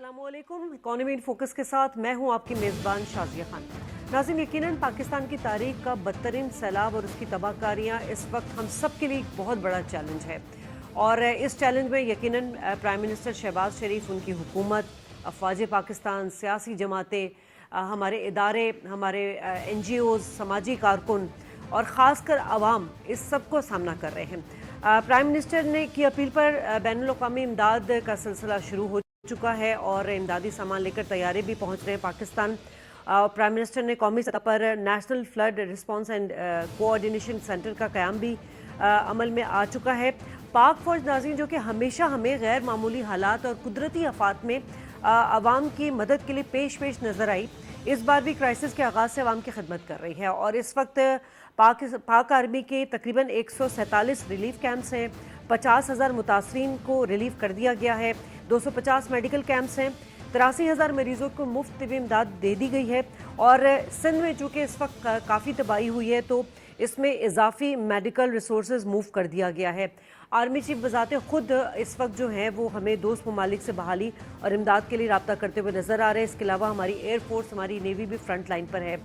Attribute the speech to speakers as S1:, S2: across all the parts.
S1: अस्सलामुअलैकुम। Economy in focus के साथ मैं हूं आपकी मेज़बान शाज़िया खान। नाज़रीन, यकीनन पाकिस्तान की तारीख का बदतरीन सैलाब और उसकी तबाहकारियाँ इस वक्त हम सब के लिए एक बहुत बड़ा चैलेंज है, और इस चैलेंज में यकीनन प्राइम मिनिस्टर शहबाज शरीफ, उनकी हुकूमत, अफवाज पाकिस्तान, सियासी जमातें, हमारे इदारे, हमारे NGOs, समाजी कारकुन और ख़ासकर आवाम इस सब को सामना कर रहे हैं। प्राइम मिनिस्टर ने की अपील पर बैनुल-अक़वामी इमदाद का सिलसिला शुरू हो चुका है और इमदादी सामान लेकर तैयारी भी पहुंच रहे हैं पाकिस्तान। प्राइम मिनिस्टर ने कौमी सतह पर national flood response and coordination centre का क़याम भी अमल में आ चुका है। पाक फौज नाज़रीन, जो कि हमेशा हमें गैर मामूली हालात और कुदरती आफात में आवाम की मदद के लिए पेश नज़र आई, इस बार भी क्राइसिस के आगाज़ से आवाम की खिदमत कर रही है। और इस वक्त पाक आर्मी के तकरीबन 147 रिलीफ कैंप्स हैं, 50,000 मुतासरीन को रिलीफ कर दिया गया है, 250 मेडिकल कैंप्स हैं, 83,000 मरीजों को मुफ्त तिब्बी इमदाद दे दी गई है। और सिंध में चूँकि इस वक्त काफ़ी तबाही हुई है तो इसमें इजाफी मेडिकल रिसोर्सेज मूव कर दिया गया है। आर्मी चीफ बजाते खुद इस वक्त जो है वो हमें दोस्त ममालिक से बहाली और इमदाद के लिए रब्ता करते हुए नज़र आ रहे हैं। इसके अलावा हमारी एयर फोर्स, हमारी नेवी भी फ्रंट लाइन पर है।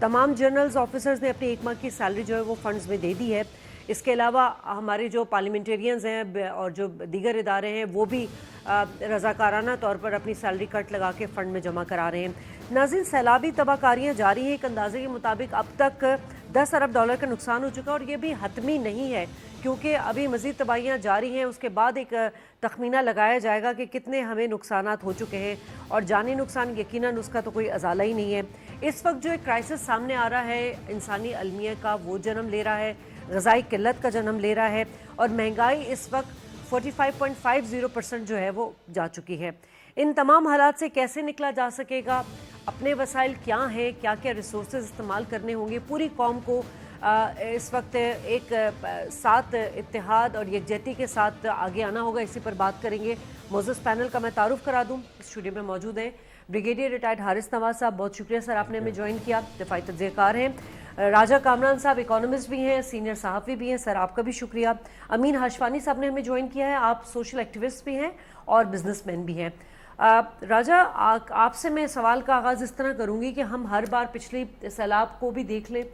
S1: तमाम जनरल्स ऑफिसर्स ने अपनी एक माह की सैलरी जो है वो फंड्स में दे दी है। इसके अलावा हमारे जो पार्लियामेंटेरियंस हैं और जो दीगर इदारे हैं वो भी रज़ाकाराना तौर पर अपनी सैलरी कट लगा के फ़ंड में जमा करा रहे हैं। नाज़रीन, सैलाबी तबाहकारियाँ जारी हैं। एक अंदाजे के मुताबिक अब तक 10 अरब डॉलर का नुकसान हो चुका है, और ये भी हतमी नहीं है क्योंकि अभी मज़ीद तबाहियाँ जारी हैं। उसके बाद एक तखमीना लगाया जाएगा कि कितने हमें नुकसानात हो चुके हैं, और जानी नुकसान यकीनन उसका तो कोई अजाला ही नहीं है। इस वक्त जो एक क्राइसिस सामने आ रहा है इंसानी अलमिया का, वो जन्म ले रहा है, ग़िज़ाई किल्लत का जन्म ले रहा है, और महंगाई इस वक्त 45.50% जो है वो जा चुकी है। इन तमाम हालात से कैसे निकला जा सकेगा, अपने वसाइल क्या हैं, क्या क्या रिसोर्सेज इस्तेमाल करने होंगे, पूरी कौम को इस वक्त एक साथ इत्तेहाद और यकजहती के साथ आगे आना होगा। इसी पर बात करेंगे। मोज़स पैनल का मैं तारुफ करा दूँ, स्टूडियो में मौजूद हैं ब्रिगेडियर रिटायर्ड हारिस नवाज साहब, बहुत शुक्रिया सर आपने हमें ज्वाइन किया, दिफाई तज्ज़ियाकार हैं। राजा कामरान साहब इकोनॉमिस्ट भी हैं, सीनियर सहाफ़ी भी हैं, सर आपका भी शुक्रिया। अमीन हाशवानी साहब ने हमें ज्वाइन किया है, आप सोशल एक्टिविस्ट भी हैं और बिजनेसमैन भी हैं। राजा, आपसे मैं सवाल का आगाज़ इस तरह करूँगी कि हम हर बार पिछली सैलाब को भी देख लें,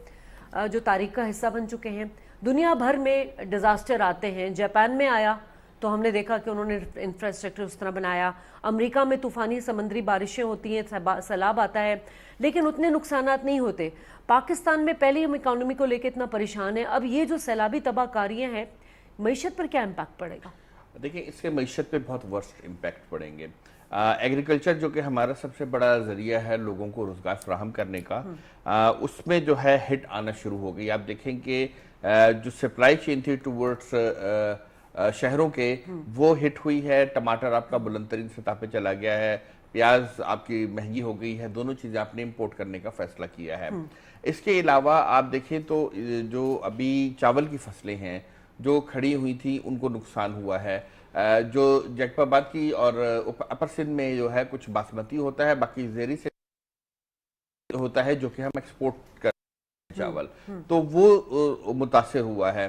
S1: जो तारीख का हिस्सा बन चुके हैं। दुनिया भर में डिज़ास्टर आते हैं, जापान में आया तो हमने देखा कि उन्होंने इंफ्रास्ट्रक्चर उस तरह बनाया, अमेरिका में तूफ़ानी समंदरी बारिशें होती हैं, सैलाब आता है, लेकिन उतने नुकसानात नहीं होते। पाकिस्तान में पहले हम इकॉनमी को लेकर इतना परेशान है, अब ये जो सैलाबी तबाहकारियाँ हैं, मईशत पर क्या इम्पैक्ट पड़ेगा?
S2: देखिए, इसके मईशत पे बहुत वर्स्ट इम्पैक्ट पड़ेंगे। एग्रीकल्चर जो कि हमारा सबसे बड़ा ज़रिया है लोगों को रोज़गार फ्राहम करने का, उसमें जो है हिट आना शुरू हो गई। आप देखें कि जो सप्लाई चेन थी टूवर्ड्स शहरों के, वो हिट हुई है। टमाटर आपका बुलंद तरीन सतह पे चला गया है, प्याज आपकी महंगी हो गई है, दोनों चीज़ें आपने इम्पोर्ट करने का फैसला किया है। इसके अलावा आप देखें तो जो अभी चावल की फसलें हैं जो खड़ी हुई थी, उनको नुकसान हुआ है। जो जैकबाबाद की और अपर सिंध में जो है कुछ बासमती होता है, बाकी ज़ेरी से होता है जो कि हम एक्सपोर्ट कर चावल, तो वो मुतासिर हुआ है।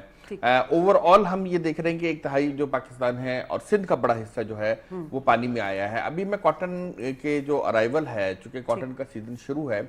S2: ओवरऑल हम ये देख रहे हैं कि एक तिहाई जो पाकिस्तान है और सिंध का बड़ा हिस्सा जो है वो पानी में आया है। अभी मैं कॉटन के जो अराइवल है, चूंकि कॉटन का सीजन शुरू है,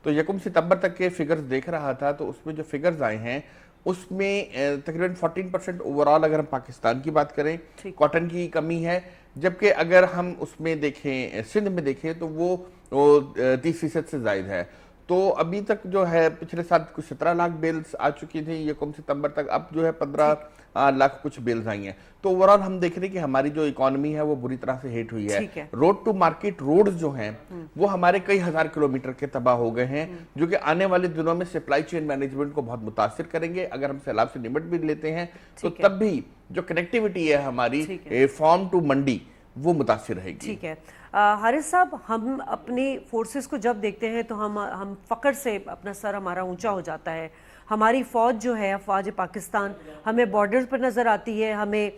S2: तो 1 सितंबर तक के फिगर्स देख रहा था, तो उसमें जो फिगर्स आए हैं उसमें तकरीबन 14% ओवरऑल अगर हम पाकिस्तान की बात करें कॉटन की कमी है, जबकि अगर हम उसमें देखें सिंध में देखें तो वो 30% से ज़ायद है। तो अभी तक जो है पिछले साल कुछ 17 लाख बेल्स आ चुकी थी 1 सितंबर तक, अब जो है 15 लाख कुछ बेल्स आई हैं। तो ओवरऑल हम देख रहे हैं कि हमारी जो इकोनॉमी है वो बुरी तरह से हिट हुई है। रोड टू मार्केट रोड जो हैं वो हमारे कई हजार किलोमीटर के तबाह हो गए हैं, जो कि आने वाले दिनों में सप्लाई चेन मैनेजमेंट को बहुत मुतासिर करेंगे। अगर हम सैलाब से निपट भी लेते हैं तो तब भी जो कनेक्टिविटी है हमारी फार्म टू मंडी, वो मुतासिर रहेगी।
S1: ठीक है हारिस साहब, हम अपनी फोर्सेस को जब देखते हैं तो हम फ़ख्र से अपना सर हमारा ऊंचा हो जाता है। हमारी फ़ौज जो है, अफवाज पाकिस्तान, हमें बॉर्डर्स पर नज़र आती है, हमें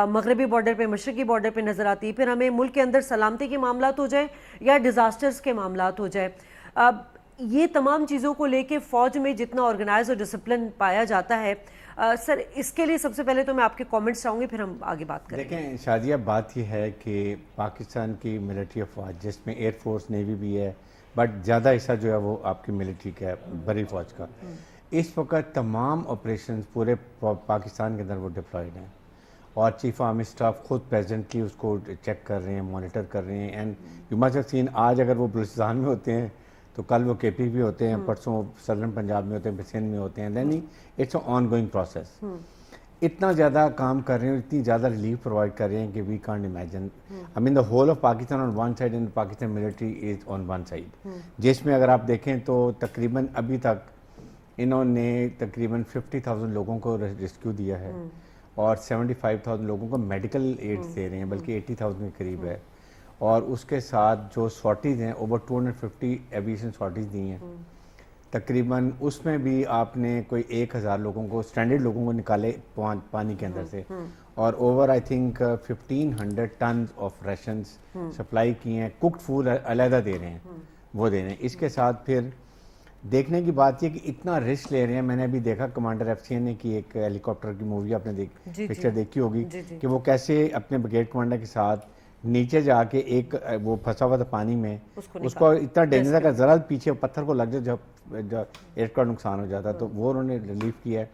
S1: मगरबी बॉर्डर पे, मशरकी बॉर्डर पे नज़र आती है, फिर हमें मुल्क के अंदर सलामती के मामलात हो जाए या डिज़ास्टर्स के मामलात हो जाए। ये तमाम चीज़ों को लेके फ़ौज में जितना ऑर्गेनाइज और डिसिप्लिन पाया जाता है, سر اس کے لیے سب سے پہلے تو میں آپ کے کامنٹس چاہوں گی، پھر ہم آگے بات کریں.
S3: دیکھیں شادیہ، بات یہ ہے کہ پاکستان کی ملٹری افواج جس میں ایئر فورس نیوی بھی ہے، بٹ زیادہ حصہ جو ہے وہ آپ کی ملٹری کا ہے، بری فوج کا. اس وقت تمام آپریشنز پورے پاکستان کے اندر وہ ڈپلائڈ ہیں، اور چیف آرمی اسٹاف خود پریزنٹلی اس کو چیک کر رہے ہیں، مانیٹر کر رہے ہیں. And you must have seen, آج اگر وہ بلوچستان میں ہوتے ہیں تو کل وہ کے پی بھی ہوتے ہیں، پرسوں سدرن پنجاب میں ہوتے ہیں، سندھ میں ہوتے ہیں. Then it's a ongoing process. اتنا زیادہ کام کر رہے ہیں، اتنی زیادہ ریلیف پرووائڈ کر رہے ہیں کہ we can't imagine. I mean the whole of Pakistan on one side and Pakistan military is on one side, جس میں اگر آپ دیکھیں تو تقریباً ابھی تک انہوں نے تقریباً 50,000 لوگوں کو ریسکیو دیا ہے، اور 75,000 لوگوں کو میڈیکل ایڈز دے رہے ہیں، بلکہ 80,000 کے قریب ہے. اور اس کے ساتھ جو سارٹیز ہیں، اوور 250 ایویشن سارٹیز دی ہیں تقریباً. اس میں بھی آپ نے کوئی 1,000 لوگوں کو، اسٹینڈرڈ لوگوں کو نکالے پانی کے اندر سے، اور over I think 1,500 tons of rations supply کی ہیں. کوکڈ فوڈ علیحدہ دے رہے ہیں، وہ دے رہے ہیں. اس کے ساتھ پھر دیکھنے کی بات یہ کہ اتنا رسک لے رہے ہیں. میں نے ابھی دیکھا کمانڈر ایف سی این نے کی ایک ہیلی کاپٹر کی مووی، آپ نے پکچر دیکھی ہوگی، کہ وہ کیسے اپنے بریگیڈ کمانڈر کے ساتھ نیچے جا کے ایک وہ پھنسا ہوا تھا پانی میں، اس کو اتنا ڈینجر تھا کہ ذرا پیچھے پتھر کو لگ جائے جب ایئر کا نقصان ہو جاتا، تو وہ انہوں نے ریلیف کیا ہے.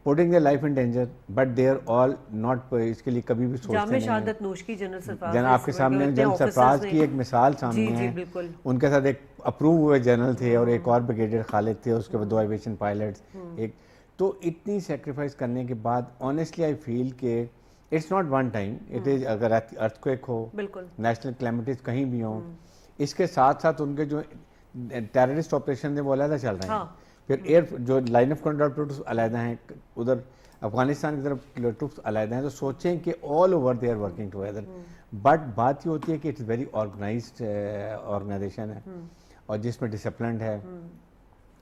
S3: Putting their life in danger, but they are all not, اس کے لیے کبھی بھی سوچتے نہیں ہیں.
S1: شہادت نوش کی جنرل سرفراز،
S3: جناب آپ کے سامنے جنرل سرفراز کی ایک مثال سامنے ہے. ان کے ساتھ ایک اپروو ہوئے جنرل تھے، اور ایک اور بریگیڈیئر خالد تھے، اس کے بعد 2 ایویشن پائلٹس. ایک تو اتنی سیکریفائس کرنے کے بعد آنیسٹلی آئی فیل کہ it's not one time, it is, اگر ارتھ کویک ہو، نیشنل کلیمٹیز کہیں بھی ہوں، اس کے ساتھ ساتھ ان کے جو ٹیررسٹ آپریشن ہیں وہ علیحدہ چل رہے ہیں. پھر ایئر جو لائن آف کنٹرول ٹروپس علیحدہ ہیں، ادھر افغانستان کی طرف ٹروپس علیحدہ ہیں. تو سوچیں کہ all over they are working together. But بات یہ ہوتی ہے کہ اٹس ویری آرگنائزڈ آرگنائزیشن ہے، اور جس میں ڈسپلنڈ ہے.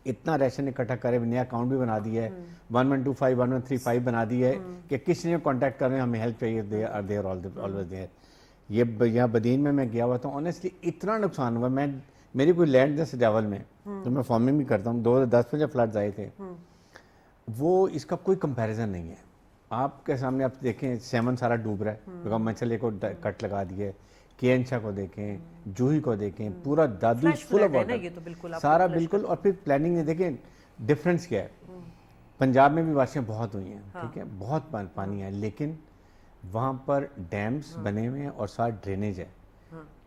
S3: اتنا ریشن اکٹھا کرے، نیا اکاؤنٹ بھی بنا دیا ہے، 1125 1135 بنا دی ہے کہ کس نے کانٹیکٹ کر رہے ہیں، ہمیں ہیلپ چاہیے، they are there always there. یہ یہاں بدین میں گیا ہوا تھا، آنیسٹلی اتنا نقصان ہوا. میری کوئی لینڈ جیسے ڈیول میں تو میں فارمنگ بھی کرتا ہوں، 2010 میں جب فلڈز آئے تھے، وہ اس کا کوئی کمپیریزن نہیں ہے. آپ کے سامنے آپ دیکھیں سیمن سارا ڈوب رہا ہے، بیگم منچلے کو کٹ لگا دیے، کینچا کو دیکھیں، جوہی کو دیکھیں، پورا دادو فل آف واٹر سارا بالکل. اور پھر پلاننگ نے دیکھیں ڈفرینس کیا ہے. پنجاب میں بھی بارشیں بہت ہوئی ہیں، ٹھیک ہے، بہت پانی ہے، لیکن وہاں پر ڈیمز بنے ہوئے ہیں اور ساتھ ڈرینیج ہے.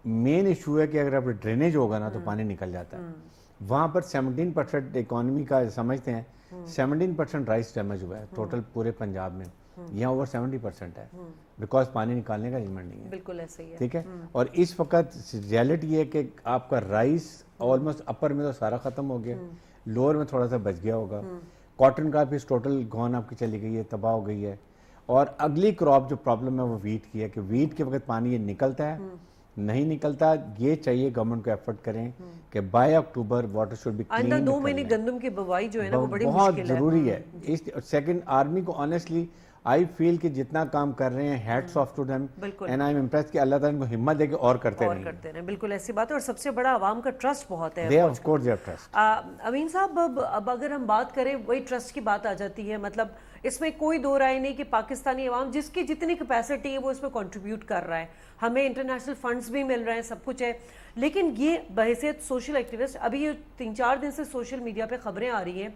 S3: مین ایشو ہے کہ اگر آپ ڈرینیج ہوگا نا تو پانی نکل جاتا ہے. وہاں پر 17% اکانومی کا سمجھتے ہیں، 17% رائس ڈیمیج ہوا ہے ٹوٹل پورے پنجاب میں. یہاں اوور 70% ہے، بیکاز پانی نکالنے کا ریمنڈ نہیں ہے.
S1: بالکل ایسے ہی ہے،
S3: ٹھیک ہے. اور اس وقت ریالٹی ہے کہ آپ کا رائس آلموسٹ اپر میں تو سارا ختم ہو گیا، لوور میں تھوڑا سا بچ گیا ہوگا. کاٹن کا بھی ٹوٹل گون آپ کی چلی گئی ہے، تباہ ہو گئی ہے. اور اگلی کراپ جو پرابلم ہے وہ ویٹ کی ہے، کہ ویٹ کے وقت پانی یہ نکلتا ہے نہیں نکلتا. یہ چاہیے گورنمنٹ کو ایفرٹ کریں کہ by October water should be clean.
S1: آئندہ 2 مہینے گندم کی بوائی جو ہے نا وہ بڑی
S3: بہت
S1: مشکل ہے،
S3: ضروری ہے. سیکنڈ آرمی کو آنیسٹلی آئی فیل کہ جتنا کام کر رہے ہیں، hats of two them, and I am impressed کہ اللہ تعالیٰ ان کو ہمت دے کے اور کرتے رہیں.
S1: بالکل ایسی بات ہے. اور سب سے بڑا عوام کا ٹرسٹ بہت ہے.
S3: They of course they have trust.
S1: امین صاحب، اب اگر ہم بات کریں وہی ٹرسٹ کی بات آ جاتی ہے. مطلب اس میں کوئی دو رائے نہیں کہ پاکستانی عوام جس کی جتنی کیپیسٹی ہے وہ اس میں کنٹریبیوٹ کر رہا ہے. ہمیں انٹرنیشنل فنڈز بھی مل رہے ہیں، سب کچھ ہے. لیکن یہ بحیثیت سوشل ایکٹیوسٹ، ابھی یہ 3-4 دن سے سوشل میڈیا پہ خبریں آ رہی ہیں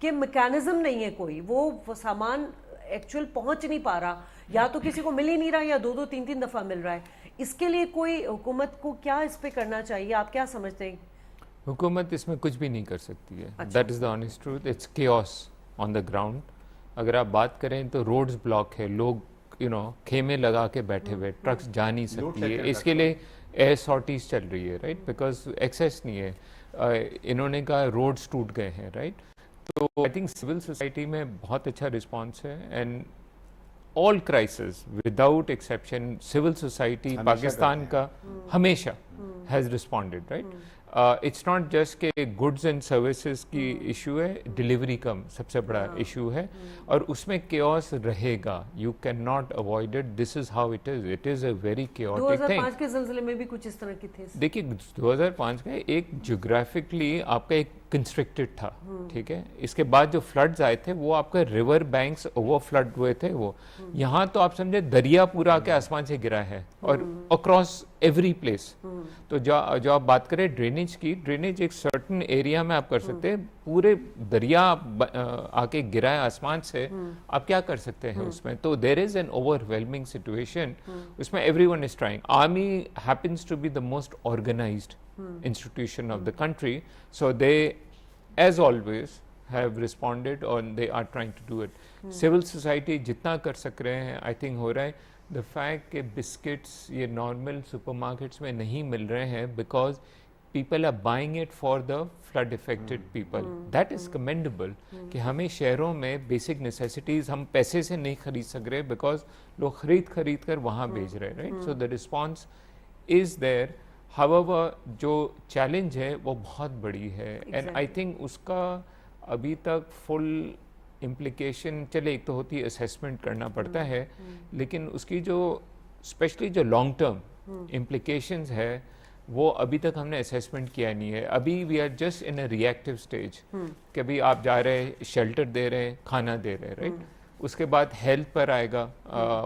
S1: کہ میکینزم نہیں ہے کوئی، وہ سامان ایکچوئل پہنچ نہیں پا رہا، یا تو کسی کو مل ہی نہیں رہا، یا 2-3 دفعہ مل رہا ہے. اس کے لیے کوئی حکومت کو کیا اس پہ کرنا چاہیے؟ آپ کیا سمجھتے ہیں؟
S4: حکومت اس میں کچھ بھی نہیں کر سکتی ہے. That is the honest truth. It's chaos on the ground. اگر آپ بات کریں تو روڈز بلاک ہے، لوگ خیمے لگا کے بیٹھے ہوئے، ٹرکس جا نہیں سکتی ہے. اس کے لیے ایئر سارٹیز چل رہی ہے، رائٹ، بیکاز ایکسیس نہیں ہے. انہوں نے کہا روڈز ٹوٹ گئے ہیں، رائٹ. تو آئی تھنک سول سوسائٹی میں بہت اچھا رسپانس ہے. And all crisis without exception civil society Pakistan کا ہمیشہ has responded, right? It's not just कि goods and services की issue है, delivery का सबसे बड़ा issue है, और उसमें chaos रहेगा. You cannot avoid it. This is how it is. It is a very chaotic thing.
S1: 2005 के ज़लज़ले में भी कुछ इस तरह की थे.
S4: देखिए 2005 का एक जियोग्राफिकली आपका एक कंस्ट्रिक्टेड था, ठीक है. इसके बाद जो फ्लड्स आए थे वो आपका रिवर बैंक्स ओवर फ्लड हुए थे. वो यहाँ तो आप समझे दरिया पूरा के आसमान से गिरा है और अक्रॉस एवरी प्लेस. तो जो आप बात करें ड्रेनेज की, ड्रेनेज एक सर्टन एरिया में आप कर सकते हैं. पूरे दरिया आके गिरा है आसमान से, आप क्या कर सकते हैं उसमें. तो there is an overwhelming situation. उसमें everyone is trying. Army happens to be the most organized institution of the country, so they as always have responded and they are trying to do it. Civil society जितना कर सक रहे हैं I think हो रहा है. The fact कि biscuits ये normal supermarkets में नहीं मिल रहे हैं because people are buying it for the flood affected people. That is commendable. कि हमें शहरों में basic necessities हम पैसे से नहीं खरीद सक रहे because लोग खरीद कर वहाँ भेज रहे हैं, right? So the response is there. However, जो चैलेंज है वो बहुत बड़ी है एंड आई थिंक उसका अभी तक फुल इम्प्लीकेशन, चले एक तो होती है असेसमेंट करना पड़ता है, लेकिन उसकी जो स्पेशली जो लॉन्ग टर्म इम्प्लीकेशंस है वो अभी तक हमने असेसमेंट किया नहीं है. अभी we are just in a reactive stage कि अभी आप जा रहे हैं, शेल्टर दे रहे हैं, खाना दे रहे हैं, राइट. उसके बाद हेल्थ पर आएगा.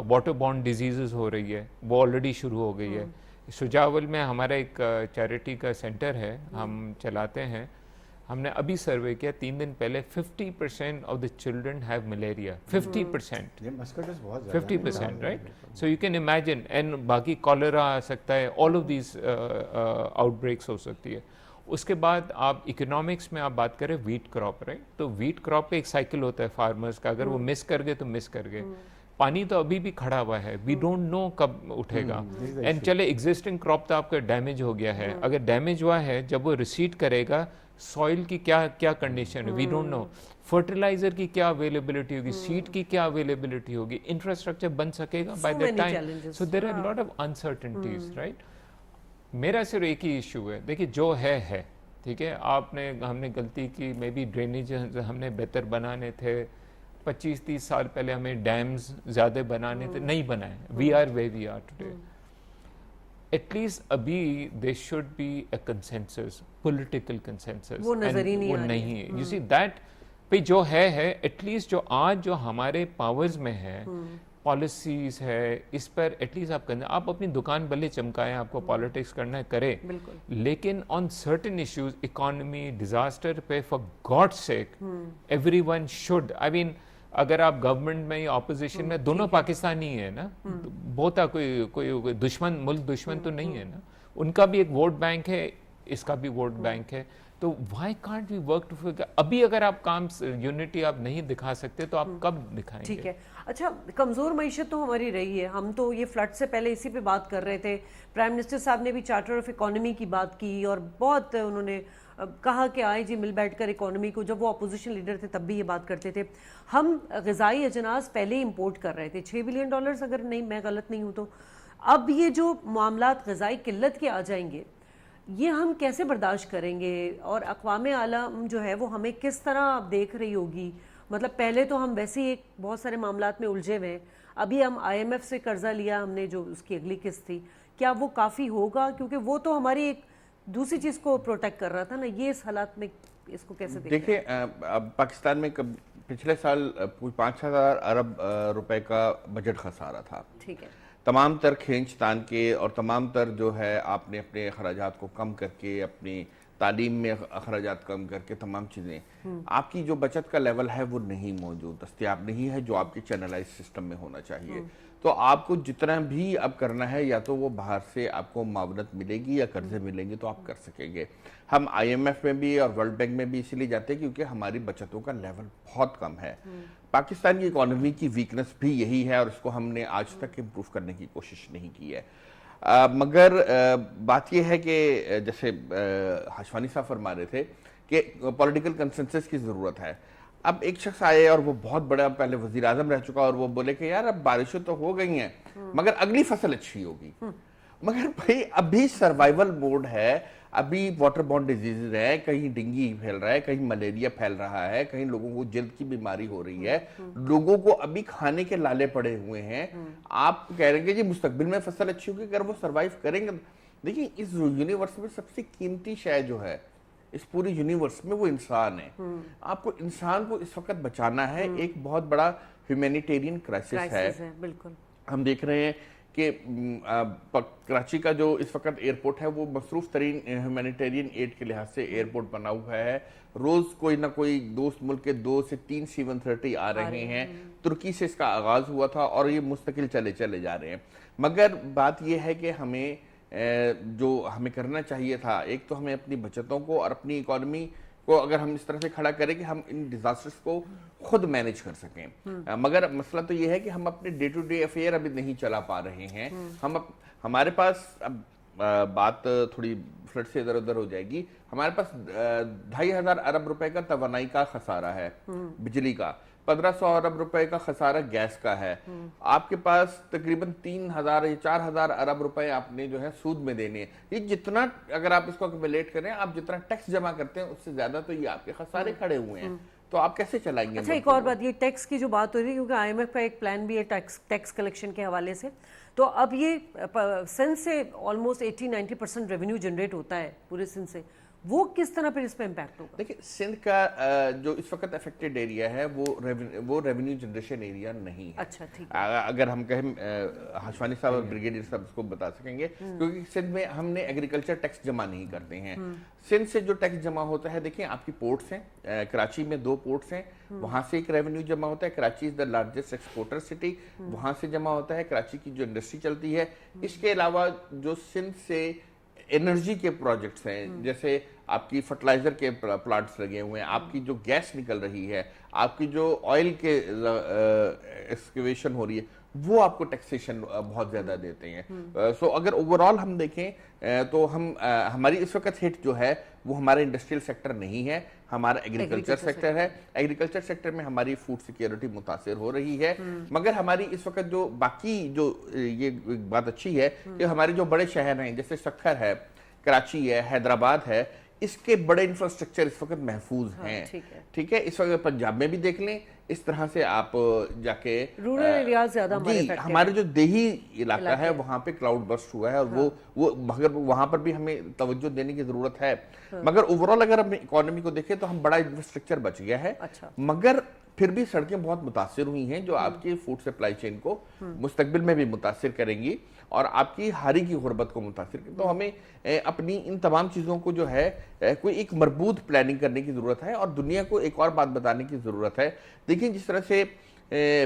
S4: वाटर बॉर्न डिजीजेस हो रही है, वो ऑलरेडी शुरू हो गई है. सुजावल में हमारा एक चैरिटी का सेंटर है, हम चलाते हैं. हमने अभी सर्वे किया 3 दिन पहले, 50% of the children have malaria. 50%, 50%, right. So you can imagine. And बाकी कॉलरा आ सकता है, ऑल ऑफ दीज आउटब्रेक्स हो सकती है. उसके बाद आप इकोनॉमिक्स में आप बात करें वीट क्रॉप, राइट. तो वीट क्रॉप पे एक साइकिल होता है फार्मर्स का, अगर वो मिस कर गए तो मिस कर गए. पानी तो अभी भी खड़ा हुआ है, वी डोंट नो कब उठेगा. एंड चले एग्जिस्टिंग क्रॉप तो आपका डैमेज हो गया है. अगर डैमेज हुआ है, जब वो रिसीड करेगा, सॉइल की क्या कंडीशन है वी डोंट नो. फर्टिलाइजर की क्या अवेलेबिलिटी होगी, सीड की क्या अवेलेबिलिटी होगी, इंफ्रास्ट्रक्चर बन सकेगा by that time. So there are lot of uncertainties, right. मेरा सिर्फ एक ही इशू है, देखिए जो है, ठीक है. हमने गलती की, मे बी ड्रेनेज हमने बेहतर बनाने थे. 25-30 साल पहले हमें डैम्स ज्यादा बनाने थे, नहीं बनाए. We are where we are today. At least अभी they should be a consensus, political consensus.
S1: वो नजर ही
S4: नहीं है. यू सी दैट पे जो है एटलीस्ट जो आज जो हमारे पावर्स में है, पॉलिसीज है, इस पर एटलीस्ट आप अपनी दुकान भले चमकाएं, आपको पॉलिटिक्स करना है करें, लेकिन on certain issues, economy, disaster पे, for God sake everyone should. I mean अगर आप गवर्नमेंट में या ऑपोजिशन में, दोनों पाकिस्तानी है ना, बहुत कोई दुश्मन, मुल्क दुश्मन तो नहीं है ना. उनका भी एक वोट बैंक है, इसका भी वोट बैंक है. तो why can't we work too. अभी अगर आप काम यूनिटी आप नहीं दिखा सकते तो आप कब दिखाएंगे.
S1: ठीक है. अच्छा, कमजोर मईशत तो हमारी रही है. हम तो ये फ्लड से पहले इसी पे बात कर रहे थे. प्राइम मिनिस्टर साहब ने भी चार्टर ऑफ इकोनॉमी की बात की और बहुत उन्होंने कहा कि आए जी मिल बैठकर इकोनॉमी को. जब वो अपोजिशन लीडर थे तब भी ये बात करते थे. हम ग़िज़ाई अजनास पहले इंपोर्ट कर रहे थे, $6 बिलियन अगर नहीं मैं गलत नहीं हूँ तो. अब ये जो मामलात ग़िज़ाई किल्लत के आ जाएंगे, ये हम कैसे बर्दाश्त करेंगे. और अक़वाम आलम जो है वो हमें किस तरह देख रही होगी. मतलब पहले तो हम वैसे ही एक बहुत सारे मामलात में उलझे हुए हैं. अभी हम IMF से कर्जा लिया हमने, जो उसकी अगली किस्त थी. क्या वो काफ़ी होगा, क्योंकि वो तो हमारी एक दूसरी चीज़ को प्रोटेक्ट कर रहा था ना. ये इस हालात में इसको कैसे
S2: देखिए. अब पाकिस्तान में पिछले साल 5,000 अरब रुपए का बजट खसारा था.
S1: ठीक है.
S2: तमाम तर खींच तान के और तमाम तर जो है आपने अपने अखराजात को कम करके, अपनी तालीम में अखराजात कम करके, तमाम चीज़ें, आपकी जो बचत का लेवल है वो नहीं मौजूद, दस्तयाब नहीं है जो आपके चैनलाइज सिस्टम में होना चाहिए. तो आपको जितना भी अब करना है, या तो वो बाहर से आपको मावनत मिलेगी या कर्जे मिलेंगे तो आप कर सकेंगे. हम IMF में भी और वर्ल्ड बैंक में भी इसीलिए जाते हैं क्योंकि हमारी बचतों का लेवल बहुत कम है. पाकिस्तान की इकोनॉमी की वीकनेस भी यही है और इसको हमने आज तक इम्प्रूव करने की कोशिश नहीं की है. मगर बात यह है कि जैसे हाशवानी साहब फरमा रहे थे कि पॉलिटिकल कंसेंसस की ज़रूरत है. अब एक शख्स आए और वो बहुत बड़ा पहले वज़ीर आज़म रह चुका और वो बोले कि यार अब बारिशें तो हो गई हैं मगर अगली फसल अच्छी होगी. मगर भाई अभी सर्वाइवल मोड है, अभी वाटर बॉर्न डिजीज है, कहीं डेंगू फैल रहा है, कहीं मलेरिया फैल रहा है, कहीं लोगों को जल्द की बीमारी हो रही है, लोगों को अभी खाने के लाले पड़े हुए हैं। आप कह रहे हैं कि जी मुस्तकबिल में फसल अच्छी होगी, अगर वो सरवाइव करेंगे। देखिए इस यूनिवर्स में सबसे कीमती शय जो है इस पूरी यूनिवर्स में वो इंसान है। आपको इंसान को इस वक्त बचाना है, एक बहुत बड़ा ह्यूमैनिटेरियन क्राइसिस है।
S1: बिल्कुल
S2: हम देख रहे हैं कि कराची का जो इस वक्त एयरपोर्ट है वो मसरूफ तरीन ह्यूमैनिटेरियन एड के लिहाज से एयरपोर्ट बना हुआ है। रोज कोई ना कोई दोस्त मुल्क के 2 से 3 C-130 आ रहे हैं। तुर्की से इसका आगाज हुआ था और ये मुस्तकिल चले जा रहे हैं। मगर बात यह है कि हमें जो हमें करना चाहिए था, एक तो हमें अपनी बचतों को और अपनी इकोनॉमी को अगर हम इस तरह से खड़ा करें कि हम इन डिजास्टर्स को खुद मैनेज कर सकें। मगर मसला तो ये है कि हम अपने डे टू डे अफेयर अभी नहीं चला पा रहे हैं। हमारे पास अब बात थोड़ी फ्लड से इधर उधर हो जाएगी। हमारे पास 2,500 अरब रुपए का तवानाई का खसारा है, बिजली का 1,500 अरब रुपए का खसारा गैस का है। आपके पास तकरीबन 3,000 या 4,000 अरब रुपए आपने जो है सूद में देने हैं। ये जितना अगर आप इसको एक्युमुलेट करें, आप जितना टैक्स जमा करते हैं उससे ज्यादा तो ये आपके खसारे खड़े हुए हैं। तो आप कैसे चलाएंगे?
S1: अच्छा, एक और बात, ये टैक्स की जो बात हो रही है, क्योंकि IMF का एक प्लान भी है टैक्स कलेक्शन के हवाले से, तो अब ये सिंध से ऑलमोस्ट 80-90% रेवेन्यू जनरेट होता है पूरे सिंध से, वो किस तरह पर इस पे इम्पैक्ट होगा?
S2: देखिए सिंध का जो इस वक्त अफेक्टेड एरिया है वो रेवेन्यू जनरेशन एरिया नहीं है।
S1: अच्छा, ठीक है।
S2: अगर हम कहें हाशवानी साहब और ब्रिगेडियर साहब इसको बता सकेंगे, क्योंकि सिंध में हमने एग्रीकल्चर टैक्स जमा नहीं करते हैं। सिंध से जो टैक्स जमा होता है, देखिए आपकी पोर्ट्स हैं, कराची में 2 पोर्ट्स हैं, वहां से एक रेवेन्यू जमा होता है। Karachi is the largest exporter city, वहां से जमा होता है। कराची की जो इंडस्ट्री चलती है। इसके अलावा जो सिंध से एनर्जी के प्रोजेक्ट्स हैं, जैसे आपकी फर्टिलाइजर के प्लांट्स लगे हुए हैं, आपकी जो गैस निकल रही है, आपकी जो ऑयल के एक्सकेवेशन हो रही है, वो आपको टैक्सेशन बहुत ज्यादा देते हैं। सो अगर ओवरऑल हम देखें तो हमारी इस वक्त हिट जो है वो हमारा इंडस्ट्रियल सेक्टर नहीं है, हमारा एग्रीकल्चर सेक्टर है। एग्रीकल्चर सेक्टर में हमारी फूड सिक्योरिटी मुतासिर हो रही है। मगर हमारी इस वक्त जो बाकी जो ये बात अच्छी है कि हमारे जो बड़े शहर हैं, जैसे सक्खर है, कराची है, हैदराबाद है, इसके बड़े इंफ्रास्ट्रक्चर इस वक्त महफूज हैं। ठीक है, इस वक्त पंजाब में भी देख लें, इस तरह से आप जाके
S1: रूरल एरिया ज्यादा
S2: हमारे जो देही इलाका है वहां पे क्लाउड बर्स्ट हुआ है, और वो मगर वहां पर भी हमें तवज्जो देने की जरूरत है। मगर ओवरऑल अगर हम इकोनॉमी को देखें तो हम बड़ा इंफ्रास्ट्रक्चर बच गया है। मगर फिर भी सड़कें बहुत मुतासिर हुई हैं, जो आपकी फूड सप्लाई चेन को मुस्तकबिल में भी मुतासिर करेंगी और आपकी हारी की गुर्बत को मुतासिर करेंगी। तो हमें अपनी इन तमाम चीज़ों को जो है कोई एक मरबूत प्लानिंग करने की ज़रूरत है। और दुनिया को एक और बात बताने की ज़रूरत है। देखिए जिस तरह से